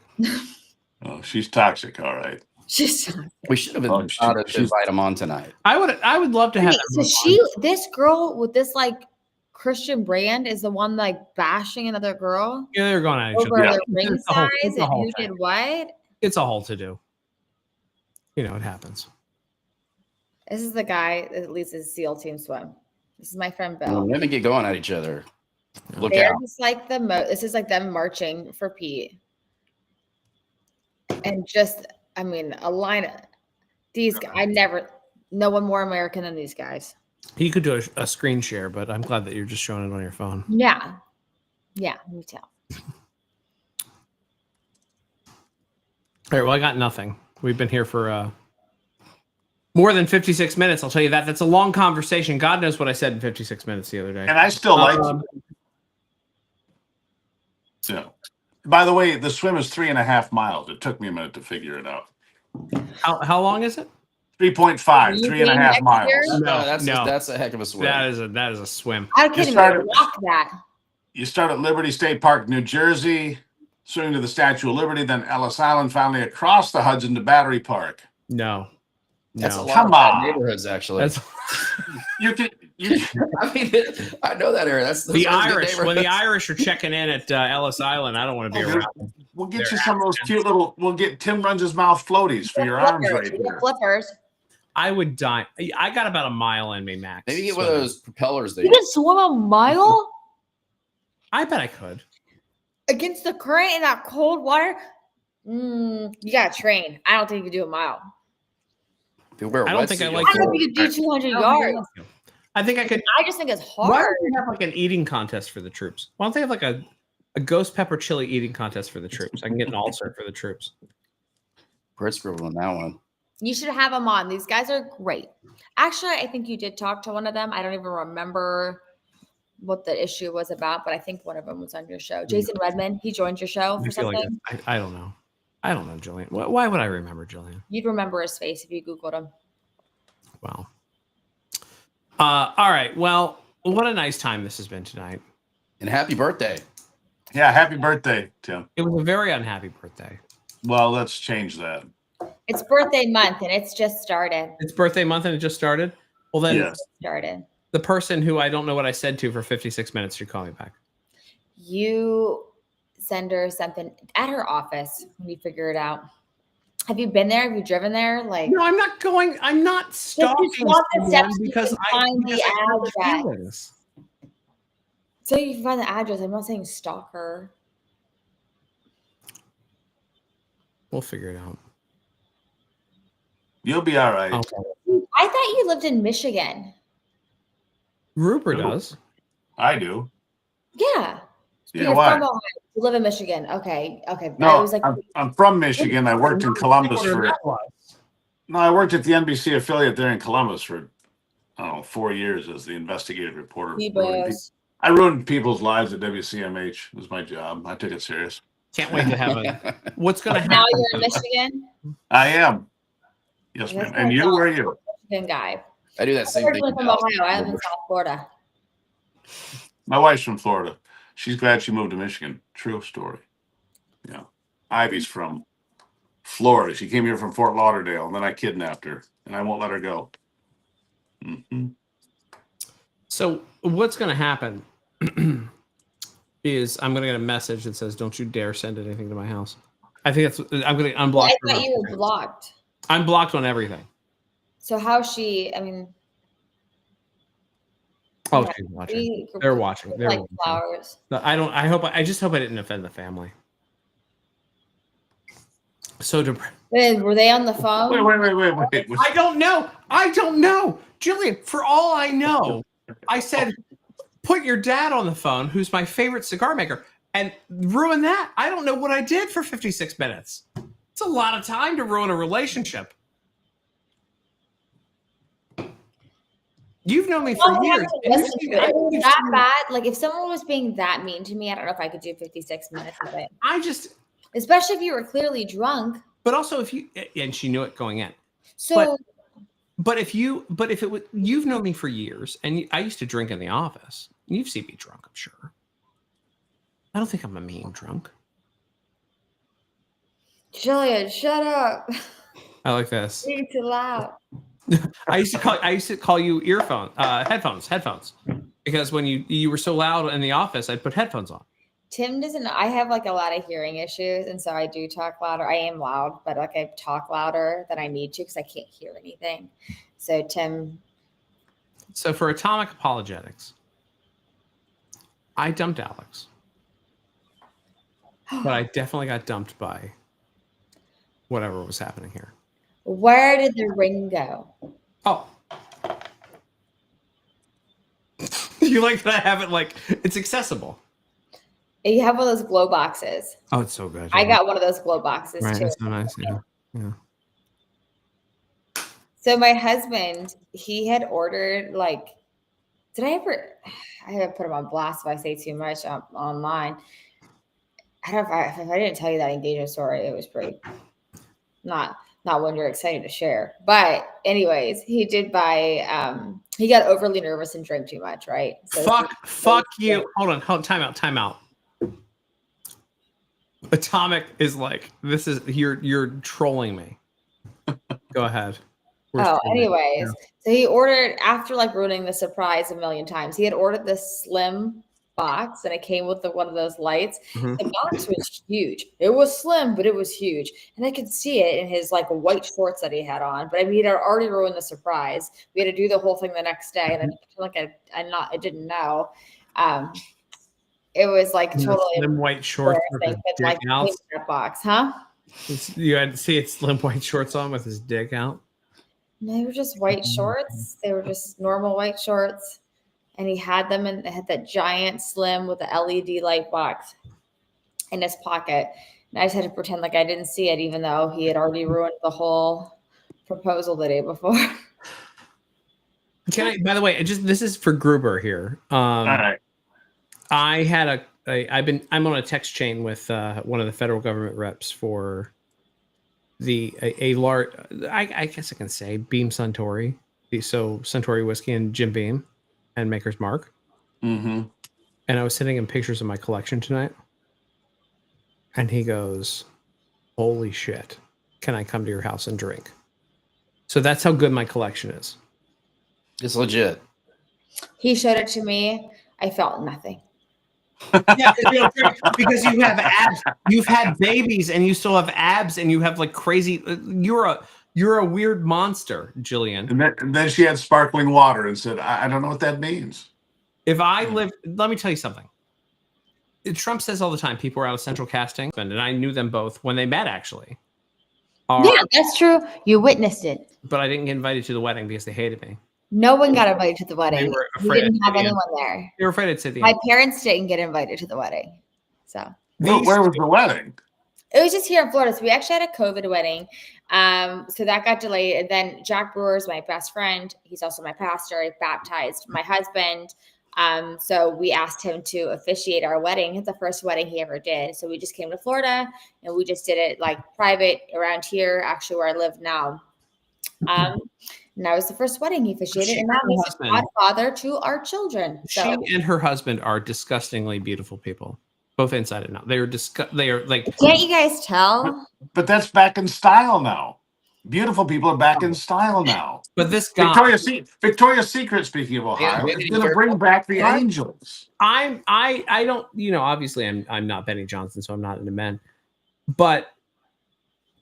Oh, she's toxic. All right. Just We should have Oh, invited to invite them on tonight. I would love to have. so this girl with this like Christian brand is the one like bashing another girl Yeah, they're going at each over other. Yeah. their ring It's a whole- size it's a and whole who thing. did what. It's a whole to do. You know, it happens. This is the guy that leads the SEAL team swim. This is my friend When Bill. women get going at each other, look They're out. just like this is like them marching for Pete. And just, I mean, a line of these guys, no one more American than these guys. You could do a screen share, but I'm glad that you're just showing it on your phone. Yeah. Yeah, me too. All right, well, I got nothing. We've been here for more than 56 minutes. I'll tell you that. That's a long conversation. God knows what I said in 56 minutes the other day. And I still like Um, so. By the way, the swim is 3.5 miles. It took me a minute to figure it out. how long is it? 3.5, You 3.5 next miles. year? No. That's a heck of a swim. That is a swim. I can't even started- walk that. You start at Liberty State Park, New Jersey, swimming to the Statue of Liberty, then Ellis Island, finally across the Hudson to Battery Park. No. That's a No. lot Come of bad on. neighborhoods, actually. That's You can I mean, I know that area. That's the those are good Irish. When the neighborhoods. Irish are checking in at Ellis Island, I don't want to be around. we'll get you some of those cute little. We'll get Tim runs his mouth floaties for your arms Flippers. right You get here. flippers. I would die. I got about a mile in me, max. Maybe get one of swimming. those propellers that You can swim a mile I bet I could. against the current in that cold water. You gotta train. I don't think you can do a mile. you wear. A I don't think I wetsuit, like I you'll don't think you can do 200 yards. I think I could. I just think it's Why hard. don't they have like an eating contest for the troops? Why don't they have like a A ghost pepper chili eating contest for the troops. I can get an ulcer for the troops. Brett scribbled on that one. You should have them on. These guys are great. Actually, I think you did talk to one of them. I don't even remember what the issue was about, but I think one of them was on your show. Jason Redman, he joined your show I for feel something. like I don't know. I don't know, Jillian. Why would I remember Jillian? You'd remember his face if you Googled him. Wow. All right. Well, what a nice time this has been tonight. And happy birthday. Yeah, happy birthday, Tim. It was a very unhappy birthday. Well, let's change that. It's birthday month and it's just started. It's birthday month and it just started. Well, then Yes. Started. the person who I don't know what I said to for 56 minutes should call me back. You send her something at her office when you figure it out. Have you been there? Have you driven there? Like, No, I'm not going. I'm not stalking walk the someone steps, you because can I find the because I hurt address. feelings. so you can find the address. I'm not saying stalk her. We'll figure it out. You'll be all right. Okay. I thought you lived in Michigan. Rupert No. does. I do. Yeah. Yeah, You're why? from Ohio. You live in Michigan. Okay. Okay. I No, was like, I'm from Michigan. I worked in Columbus for. No, I worked at the NBC affiliate there in Columbus for, I don't know, 4 years as the investigative reporter. Phoebus. I ruined people's lives at WCMH. It was my job. I took it serious. Can't wait to have a. What's going to Now happen? you're in Michigan. I am. Yes, That's ma'am. And you, awesome. where are you? Michigan guy. I do that I'm same thing. originally from Ohio. I live in South Florida. My wife's from Florida. She's glad she moved to Michigan. True story. Yeah. Ivy's from Florida. She came here from Fort Lauderdale, and then I kidnapped her, and I won't let her go. Hmm. So what's going to happen is I'm going to get a message that says, "Don't you dare send anything to my house." I think that's. I'm going to unblock. I her. thought you were blocked. I'm blocked on everything. So how's she? I mean, Oh, Yeah. she's watching. we They're watching. They're like watching. flowers. No, I don't. I hope. I just hope I didn't offend the family. So Were they on the phone? Wait. I don't know. I don't know, Jillian. For all I know, I said, "Put your dad on the phone, who's my favorite cigar maker," and ruin that. I don't know what I did for 56 minutes. It's a lot of time to ruin a relationship. You've known me for Well, years. and listen you've to it. If it was seen- that bad, like if someone was being that mean to me, I don't know if I could do 56 minutes of it. I just, Especially if you were clearly drunk. but also if you, and she knew it going in. So But if it was, you've known me for years, and I used to drink in the office. And you've seen me drunk, I'm sure. I don't think I'm a mean drunk. Jillian, shut up. I like this. You're too loud. I used to call you headphones, because when you were so loud in the office, I'd put headphones on. Tim doesn't know. I have like a lot of hearing issues, and so I do talk louder. I am loud, but like I talk louder than I need to because I can't hear anything. So Tim, So for Atomic Apologetics, I dumped Alex, but I definitely got dumped by whatever was happening here. where did the ring go? Oh. You like that I have it like it's accessible. You have one of those glow boxes. Oh, it's so good. I got one of those glow boxes right. too. It's so nice. Yeah. So my husband, he had ordered like, I haven't put him on blast if I say too much online. I don't know if I didn't tell you that engagement story, it was pretty not one you're excited to share. But anyways, he did buy, he got overly nervous and drank too much, right? So Fuck you. Hold on. Time out. Atomic is like, this is, you're trolling me. Go ahead. We're trolling. anyways, so he ordered, after like ruining the surprise a million times, he had ordered this slim box and it came with one of those lights. Mhm. The box was huge. It was slim, but it was huge. And I could see it in his like white shorts that he had on. But I mean, he'd already ruined the surprise. We had to do the whole thing the next day. And I didn't know. It was like totally Slim white shorts with his embarrassing, but, dick like out. in that box, huh? You had to see it slim white shorts on with his dick out. No, they were just white shorts. They were just normal white shorts. And he had them and they had that giant slim with the LED light box. in his pocket. And I just had to pretend like I didn't see it, even though he had already ruined the whole proposal the day before. Can I, by the way, this is for Gruber here. All right. I'm on a text chain with one of the federal government reps for a large, I guess I can say Beam Suntory. So Suntory Whiskey and Jim Beam and Maker's Mark. Mm-hmm. And I was sending him pictures of my collection tonight. And he goes, "Holy shit. Can I come to your house and drink?" So that's how good my collection is. It's legit. He showed it to me. I felt nothing. Yeah, because you have abs. You've had babies and you still have abs and you have like crazy. You're a weird monster, Jillian. And then she had sparkling water and said, I don't know what that means. If I live, let me tell you something. Trump says all the time, people are out of central casting, and I knew them both when they met, actually. Yeah, that's true. You witnessed it. But I didn't get invited to the wedding because they hated me. No one got invited to the They wedding. were We afraid. didn't have anyone there. They were afraid I'd say the My end. parents didn't get invited to the wedding. So Where was the wedding? it was just here in Florida. So we actually had a COVID wedding. So that got delayed. And then Jack Brewer is my best friend. He's also my pastor. He baptized my husband. So we asked him to officiate our wedding. It's the first wedding he ever did. So we just came to Florida and we just did it like private around here, actually where I live now. And that was the first wedding he officiated. And now he's a godfather to our children. So She and her husband are disgustingly beautiful people, both inside and out. They are like. can't you guys tell? But that's back in style now. Beautiful people are back in style now. But this guy, Victoria's Secret, speaking of Ohio, Yeah, is going to bring back the angels. I don't, obviously I'm not Benny Johnson, so I'm not into men, but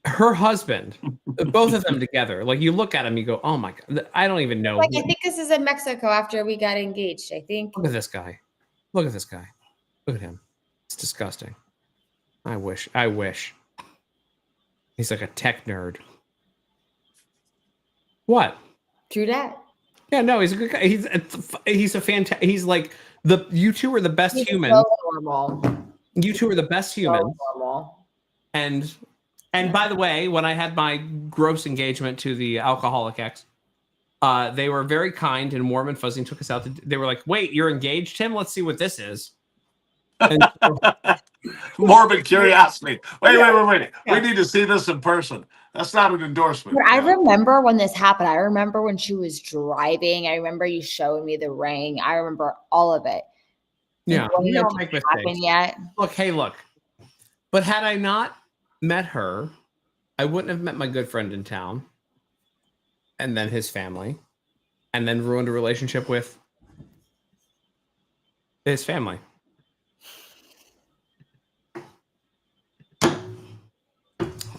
her husband, both of them together, like you look at him, you go, oh my God, I don't even know. Like I think this is in Mexico after we got engaged. I think. Look at this guy. Look at this guy. Look at him. It's disgusting. I wish. He's like a tech nerd. What? True that. Yeah, no, he's a good guy. He's a fantastic. He's like you two are the best He's humans. so normal. You two are the best So humans. normal. And by the way, when I had my gross engagement to the alcoholic ex, they were very kind and warm and fuzzy and took us out. They were like, "Wait, you're engaged, Tim? Let's see what this is." And Morbid curiosity. Wait. Yeah. We need to see this in person. That's not an endorsement. But I remember when this happened. I remember when she was driving. I remember you showing me the ring. I remember all of it. yeah, When we it all make didn't mistakes. happen yet. Look. But had I not met her, I wouldn't have met my good friend in town, and then his family, and then ruined a relationship with his family.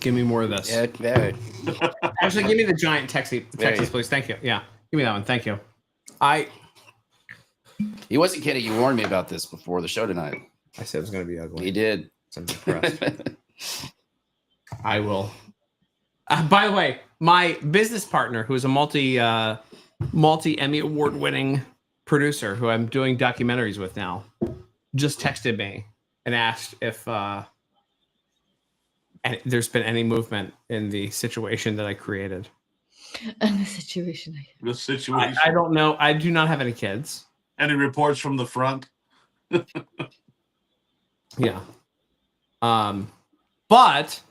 Give me more of this. Yeah. Actually, give me the giant Texas, please. Thank you. Yeah, give me that one. Thank you. He wasn't kidding. You warned me about this before the show tonight. I said it was going to be ugly. He did. I'm depressed. I will. By the way, my business partner, who is a multi Emmy award winning producer, who I'm doing documentaries with now, just texted me and asked if there's been any movement in the situation that I created. And the situation. The situation. I don't know. I do not have any kids. Any reports from the front? Yeah. But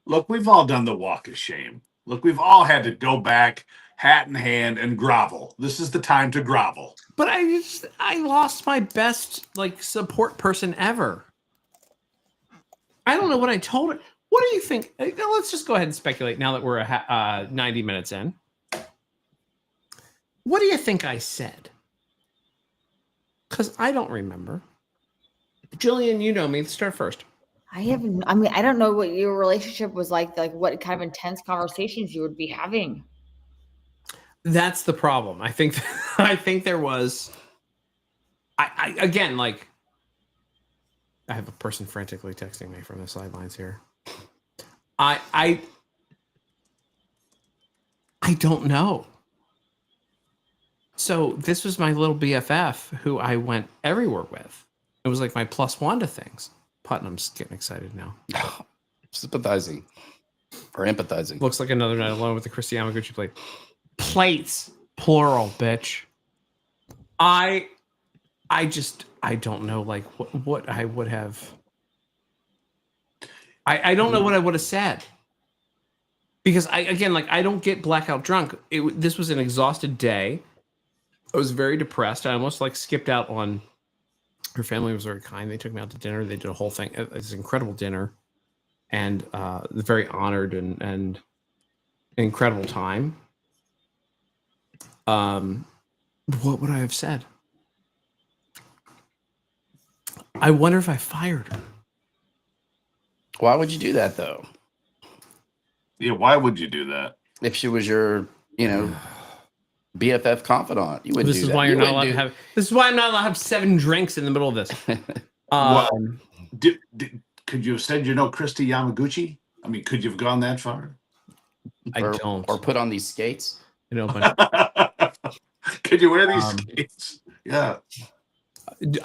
Look, we've all done the walk of shame. Look, we've all had to go back, hat in hand, and grovel. This is the time to grovel. But I lost my best support person ever. I don't know what I told her. What do you think? Let's just go ahead and speculate now that we're 90 minutes in. What do you think I said? Because I don't remember. Jillian, you know me. Let's start first. I don't know what your relationship was like what kind of intense conversations you would be having. That's the problem. I think there was. I again, I have a person frantically texting me from the sidelines here. I don't know. So this was my little BFF who I went everywhere with. It was like my plus one to things. Putnam's getting excited now. Sympathizing or empathizing. Looks like another night alone with the Christy Yamaguchi plate. Plates, plural, bitch. I don't know like what I would have. I don't know what I would have said. Because I don't get blackout drunk. This was an exhausted day. I was very depressed. I almost like skipped out on. Her family was very kind. They took me out to dinner. They did a whole thing. It's an incredible dinner, and very honored and incredible time. What would I have said? I wonder if I fired her. Why would you do that though? Yeah, why would you do that? If she was your, BFF confidant, you wouldn't This do is that. why You you're not wouldn't allowed to do- have. This is why I'm not allowed to have 7 drinks in the middle of this. What? Could you have said Christy Yamaguchi? I mean, could you have gone that far? I or, don't. Or put on these skates. Could you wear these Um, skates? Yeah.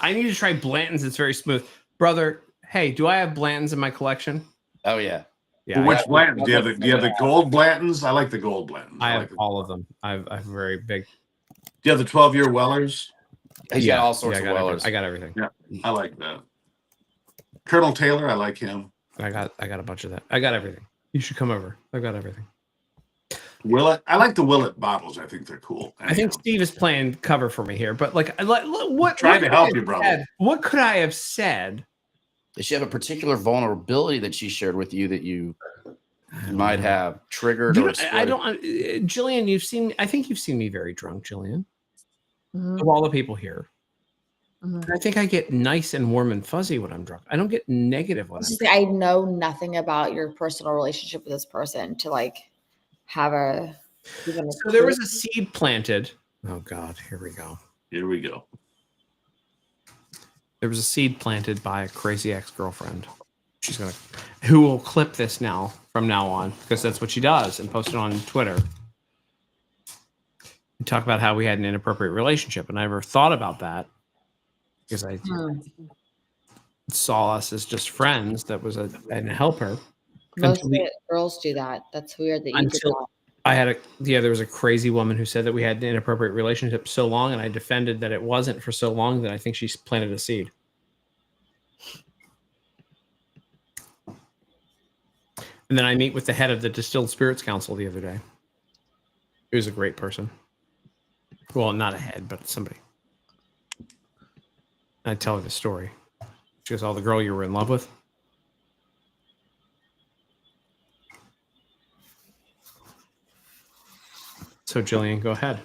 I need to try Blanton's. It's very smooth, brother. Hey, do I have Blanton's in my collection? Oh yeah. Yeah, Which I, Blantons? Do you have the gold Blantons? I like the gold Blantons. I like have the- all of them. I have very big. Do you have the 12-year Wellers? He's got all sorts of I got Wellers. I got everything. I like that. Colonel Taylor, I like him. I got a bunch of that. I got everything. You should come over. I've got everything. Willet, I like the Willet bottles. I think they're cool. I think Steve is playing cover for me here, but what? Trying to what help could I you, have brother. said? What could I have said? Does she have a particular vulnerability that she shared with you that you might have triggered or I don't. Jillian, I think you've seen me very drunk, Jillian. Mhm. Of all the people here, Mhm. I think I get nice and warm and fuzzy when I'm drunk. I don't get negative when It's I'm just drunk. I know nothing about your personal relationship with this person to have even a So there was clue. a seed planted. Oh God, here we go. Here we go. There was a seed planted by a crazy ex-girlfriend. Who will clip this now from now on because that's what she does and post it on Twitter. And talk about how we had an inappropriate relationship, and I never thought about that because I saw us as just friends. That was and help her. Most until of girls do that. That's weird that you did until that. I had there was a crazy woman who said that we had an inappropriate relationship so long, and I defended that it wasn't for so long that I think she planted a seed. And then I meet with the head of the Distilled Spirits Council the other day. He was a great person. Well, not a head, but somebody. And I tell her the story. She goes, "Oh, the girl you were in love with?" So, Jillian, go ahead.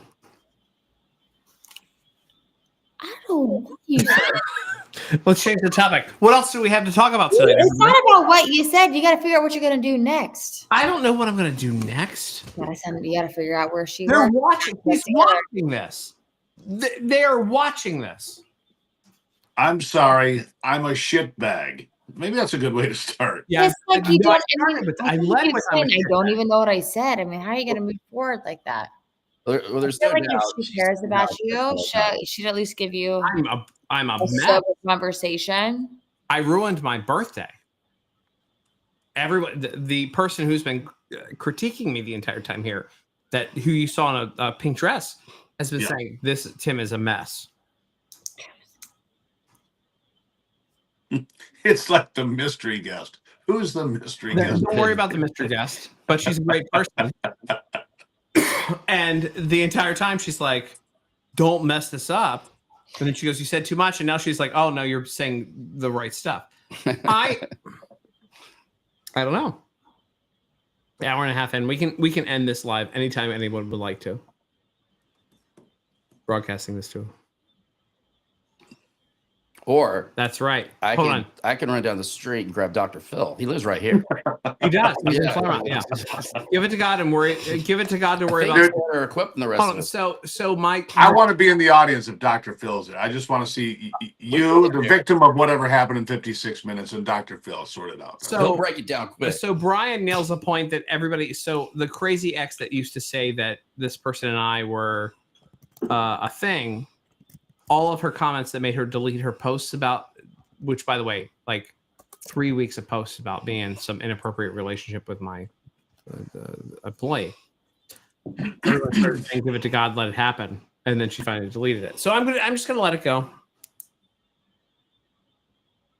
I don't know what you said. Let's change the topic. What else do we have to talk about today? It's not about what you said. You got to figure out what you're going to do next. I don't know what I'm going to do next. You got to figure out where she They're was. watching. He's watching this. They are watching this. I'm sorry. I'm a shitbag. Maybe that's a good way to start. Yeah, Just like you no, don't. I started with- I you led keep with saying, I'm a I don't even know what I said. I mean, how are you going to move forward like that? Well, there's I feel no like doubt if she she's cares about not you, she'd at least give you I'm a a mess. sober conversation. I ruined my birthday. Everyone, the person who's been critiquing me the entire time here, who you saw in a pink dress, has been saying this Tim is a mess. It's like the mystery guest. Who's the mystery guest? Don't worry about the Mr. Guest, but she's a great person. And the entire time she's like, "Don't mess this up." And then she goes, "You said too much." And now she's like, "Oh no, you're saying the right stuff." I don't know. Hour and a half in, we can end this live anytime anyone would like to. Broadcasting this to. Or That's right. I Hold can on. I can run down the street and grab Dr. Phil. He lives right here. He does. He's in Yeah. Claremont. Yeah. Give it to God and give it to God to worry I about. think they're better equipped than the rest Hold of on. us. So Mike, I want to be in the audience if Dr. Phil's there. I just want to see you, the victim of whatever happened in 56 minutes, and Dr. Phil sort it out. So- He'll break it down quick. So Brian nails a point that everybody. So the crazy ex that used to say that this person and I were a thing. All of her comments that made her delete her posts about, which by the way, like 3 weeks of posts about being in some inappropriate relationship with my employee. Everyone started saying, give it to God, let it happen, and then she finally deleted it. So I'm just gonna let it go,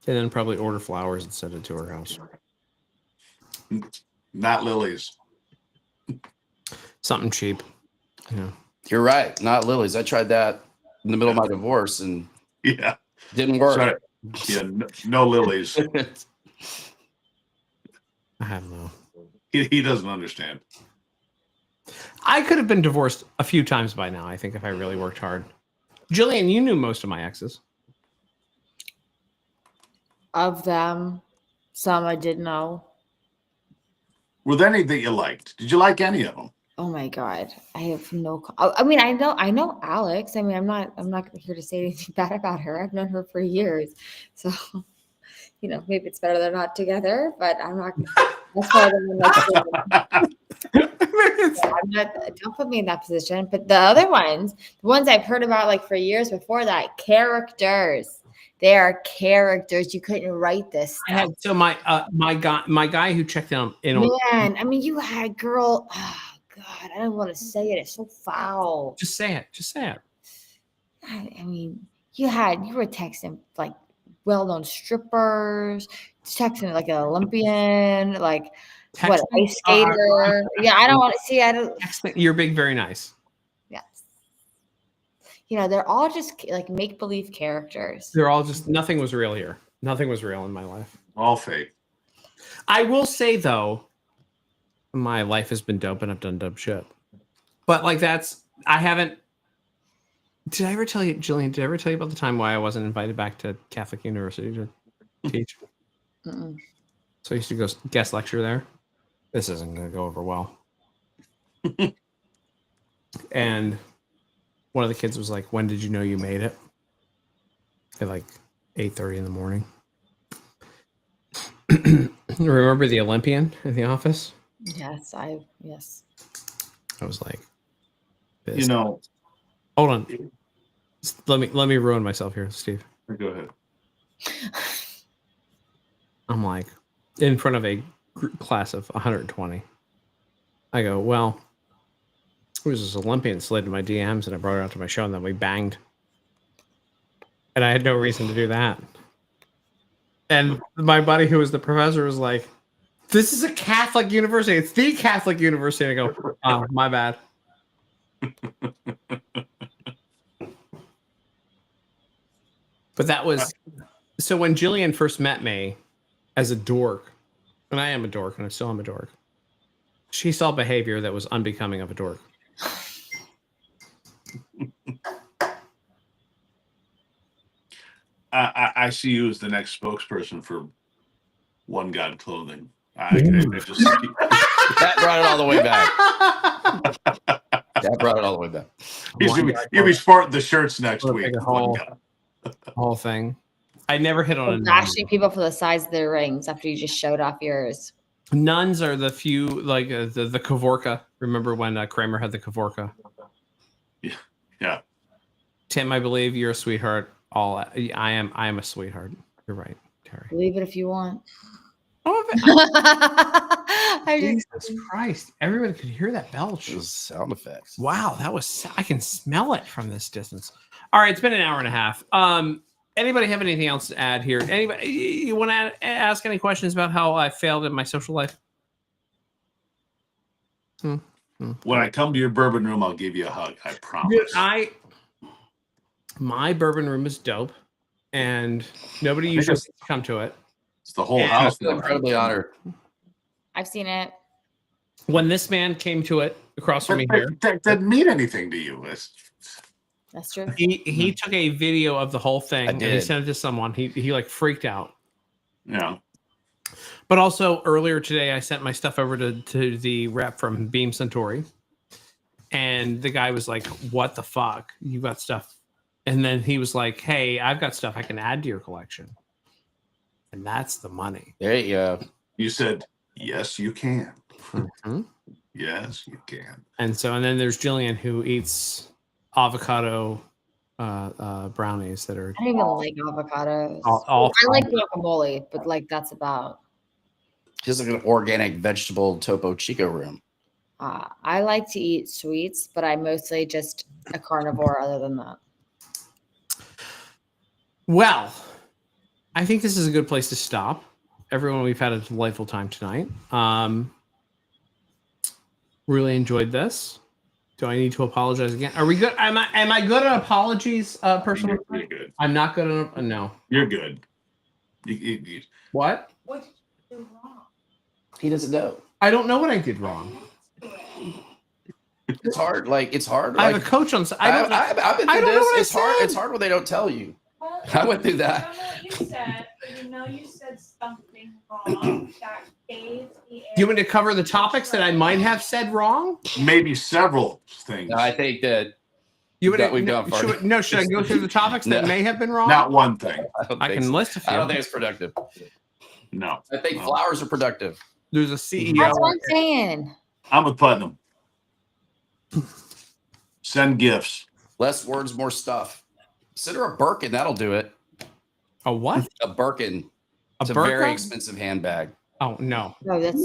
and then probably order flowers and send it to her house. Not lilies. Something cheap, you know. You're right. Not lilies. I tried that in the middle of my divorce and Yeah. didn't work. Sorry. Yeah. No lilies. I have no. He doesn't understand. I could have been divorced a few times by now, I think, if I really worked hard. Jillian, you knew most of my exes. Of them, some I did know. Were there any that you liked? Did you like any of them? Oh my God, I have no. I mean, I know Alex. I mean, I'm not here to say anything bad about her. I've known her for years, so you know, maybe it's better they're not together. But I'm not. That's why I'm not. Don't put me in that position. But the other ones, the ones I've heard about like for years before that, characters. They are characters. You couldn't write this I had stuff. so my guy who checked in Man, I mean, you had girl. Oh God, I don't want to say it. It's so foul. just say it. Just say it. I mean, you were texting like well-known strippers, texting like an Olympian, like what Texting? ice skater. Yeah, I don't want to see. I don't. Texting, you're being very nice. Yes. You know, they're all just like make-believe characters. They're all just nothing was real here. Nothing was real in my life. All fake. I will say though, my life has been dope and I've done dope shit. But like I haven't. Did I ever tell you, Jillian? Did I ever tell you about the time why I wasn't invited back to Catholic University to teach? Mm-mm. So I used to go guest lecture there. This isn't going to go over well. And one of the kids was like, "When did you know you made it?" At like 8:30 in the morning. Remember the Olympian in the office? Yes, yes. I was like, You know, hold on. Let me ruin myself here, Steve. go ahead. I'm like, in front of a class of 120. I go, well, it was this Olympian slid into my DMs and I brought her out to my show and then we banged. And I had no reason to do that. And my buddy who was the professor was like, this is a Catholic university. It's the Catholic university. And I go, oh, my bad. But that was so when Jillian first met me as a dork, and I am a dork and I still am a dork, she saw behavior that was unbecoming of a dork. I see you as the next spokesperson for One God Clothing. I just That brought it all the way back. That brought it all the way back. you'll be sporting the shirts next Look week. like a One whole- God. Whole thing. I never hit on a nun. Bashing people for the size of their rings after you just showed off yours. Nuns are the few, like the Kavorka. Remember when Kramer had the Kavorka? Yeah. Tim, I believe you're a sweetheart. I am a sweetheart. You're right, Terry. Believe it if you want. Oh, I just, Jesus Christ! Everybody could hear that belch. Those sound effects. Wow, that was. I can smell it from this distance. All right, it's been an hour and a half. Anybody have anything else to add here? Anybody, you want to ask any questions about how I failed in my social life? When I come to your bourbon room, I'll give you a hug. I promise. Dude, my bourbon room is dope, and nobody usually come to it. It's the whole Yeah. house. I'm incredibly honored. I've seen it. When this man came to it across from me here, That didn't mean anything to you. That's true. he took a video of the whole thing I and he did. sent it to someone. He like freaked out. Yeah. But also earlier today, I sent my stuff over to the rep from Beam Centauri, and the guy was like, "What the fuck? You got stuff?" And then he was like, "Hey, I've got stuff I can add to your collection," and that's the money. There you go. You said, yes, you can. Mhm. Yes, you can. And then there's Jillian who eats avocado brownies that are I don't even like avocados. all I like guacamole, but like that's about. Just like an organic vegetable Topo Chico room. I like to eat sweets, but I'm mostly just a carnivore. Other than that, Well, I think this is a good place to stop. Everyone, we've had a delightful time tonight. Really enjoyed this. Do I need to apologize again? Are we good? Am I good at apologies, personally? You're good. I'm not good at no. You're good. You- What? He doesn't know. I don't know what I did wrong. It's hard. Like it's hard. I have Like, a coach on. I don't. I've been I through don't know this. what I It's hard. said. It's hard when they don't tell you. Well, I went through that. I don't know what you said, but you know you said something wrong that gave the Do you want me to cover the topics that I might have said wrong? maybe several things. No, I think that You would. We've gone far. Should I go through the topics that No. may have been wrong? Not one thing. I don't I think can so. list a few. I don't think it's productive. No. I think No. flowers are productive. There's a CEO. that's what I'm saying. I'm with Putnam. Send gifts. Less words, more stuff. Send her a Birkin. That'll do it. A what? A Birkin. A It's a very burqa? expensive handbag. Oh no. No, that's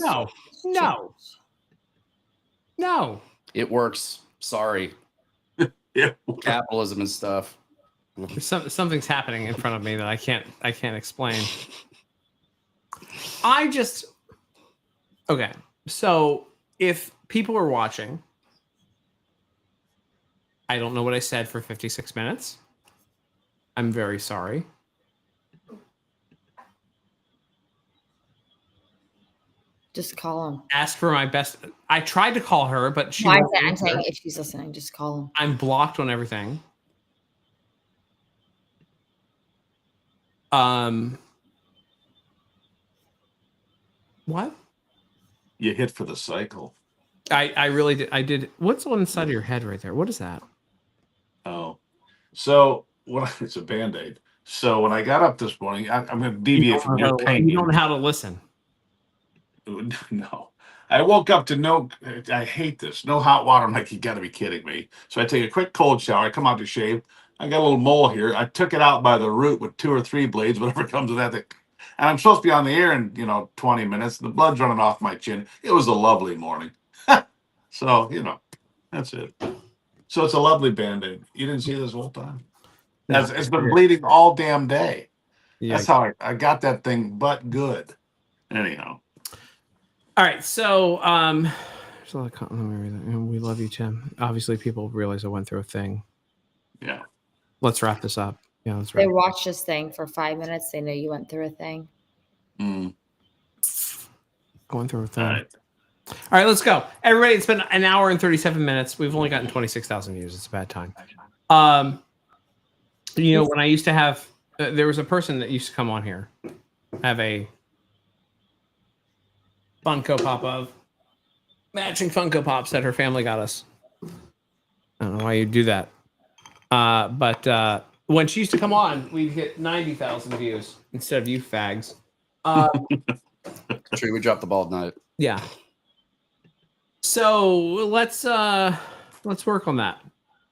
No. It works. Sorry. Yeah. Capitalism and stuff. There's something's happening in front of me that I can't explain. Okay. So if people are watching, I don't know what I said for 56 minutes. I'm very sorry. Just call him. Ask for my best. I tried to call her, but she. Why is won't that? I'm answer. saying if she's listening, just call him. I'm blocked on everything. What? You hit for the cycle. I really did. I did. What's on the side of your head right there? What is that? Oh. So it's a Band-Aid. So when I got up this morning, I'm going to deviate from your pain. You don't know how to listen. No. I woke up to I hate this. No hot water. I'm like, you got to be kidding me. So I take a quick cold shower. I come out to shave. I got a little mole here. I took it out by the root with 2 or 3 blades, whatever comes with that. And I'm supposed to be on the air in, 20 minutes. The blood's running off my chin. It was a lovely morning. So, that's it. So it's a lovely Band-Aid. You didn't see this whole time? No. It's been bleeding all damn day. Yeah. That's how I got that thing but good. Anyhow. All right. So, there's a lot of content, and we love you, Tim. Obviously, people realize I went through a thing. Yeah. Let's wrap this up. Yeah, let's They wrap. watch this thing for 5 minutes. They know you went through a thing. Mm. Going through a thing. All right. All right, let's go. Everybody, it's been an hour and 37 minutes. We've only gotten 26,000 views. It's a bad time. When I used to have, there was a person that used to come on here, have a Funko Pop of matching Funko Pops that her family got us. I don't know why you do that. But when she used to come on, we'd hit 90,000 views instead of you fags. True, we dropped the ball tonight. Yeah. So let's work on that.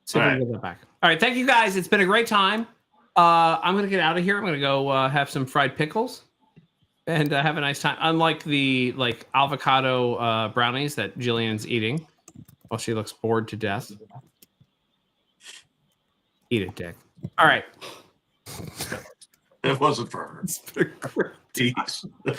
See if we can get that back. All right, thank you guys. It's been a great time. I'm gonna get out of here. I'm gonna go have some fried pickles and have a nice time. Unlike the avocado brownies that Jillian's eating while she looks bored to death. Eat it, Dick. All right. It wasn't for her. It's been a great Jeez.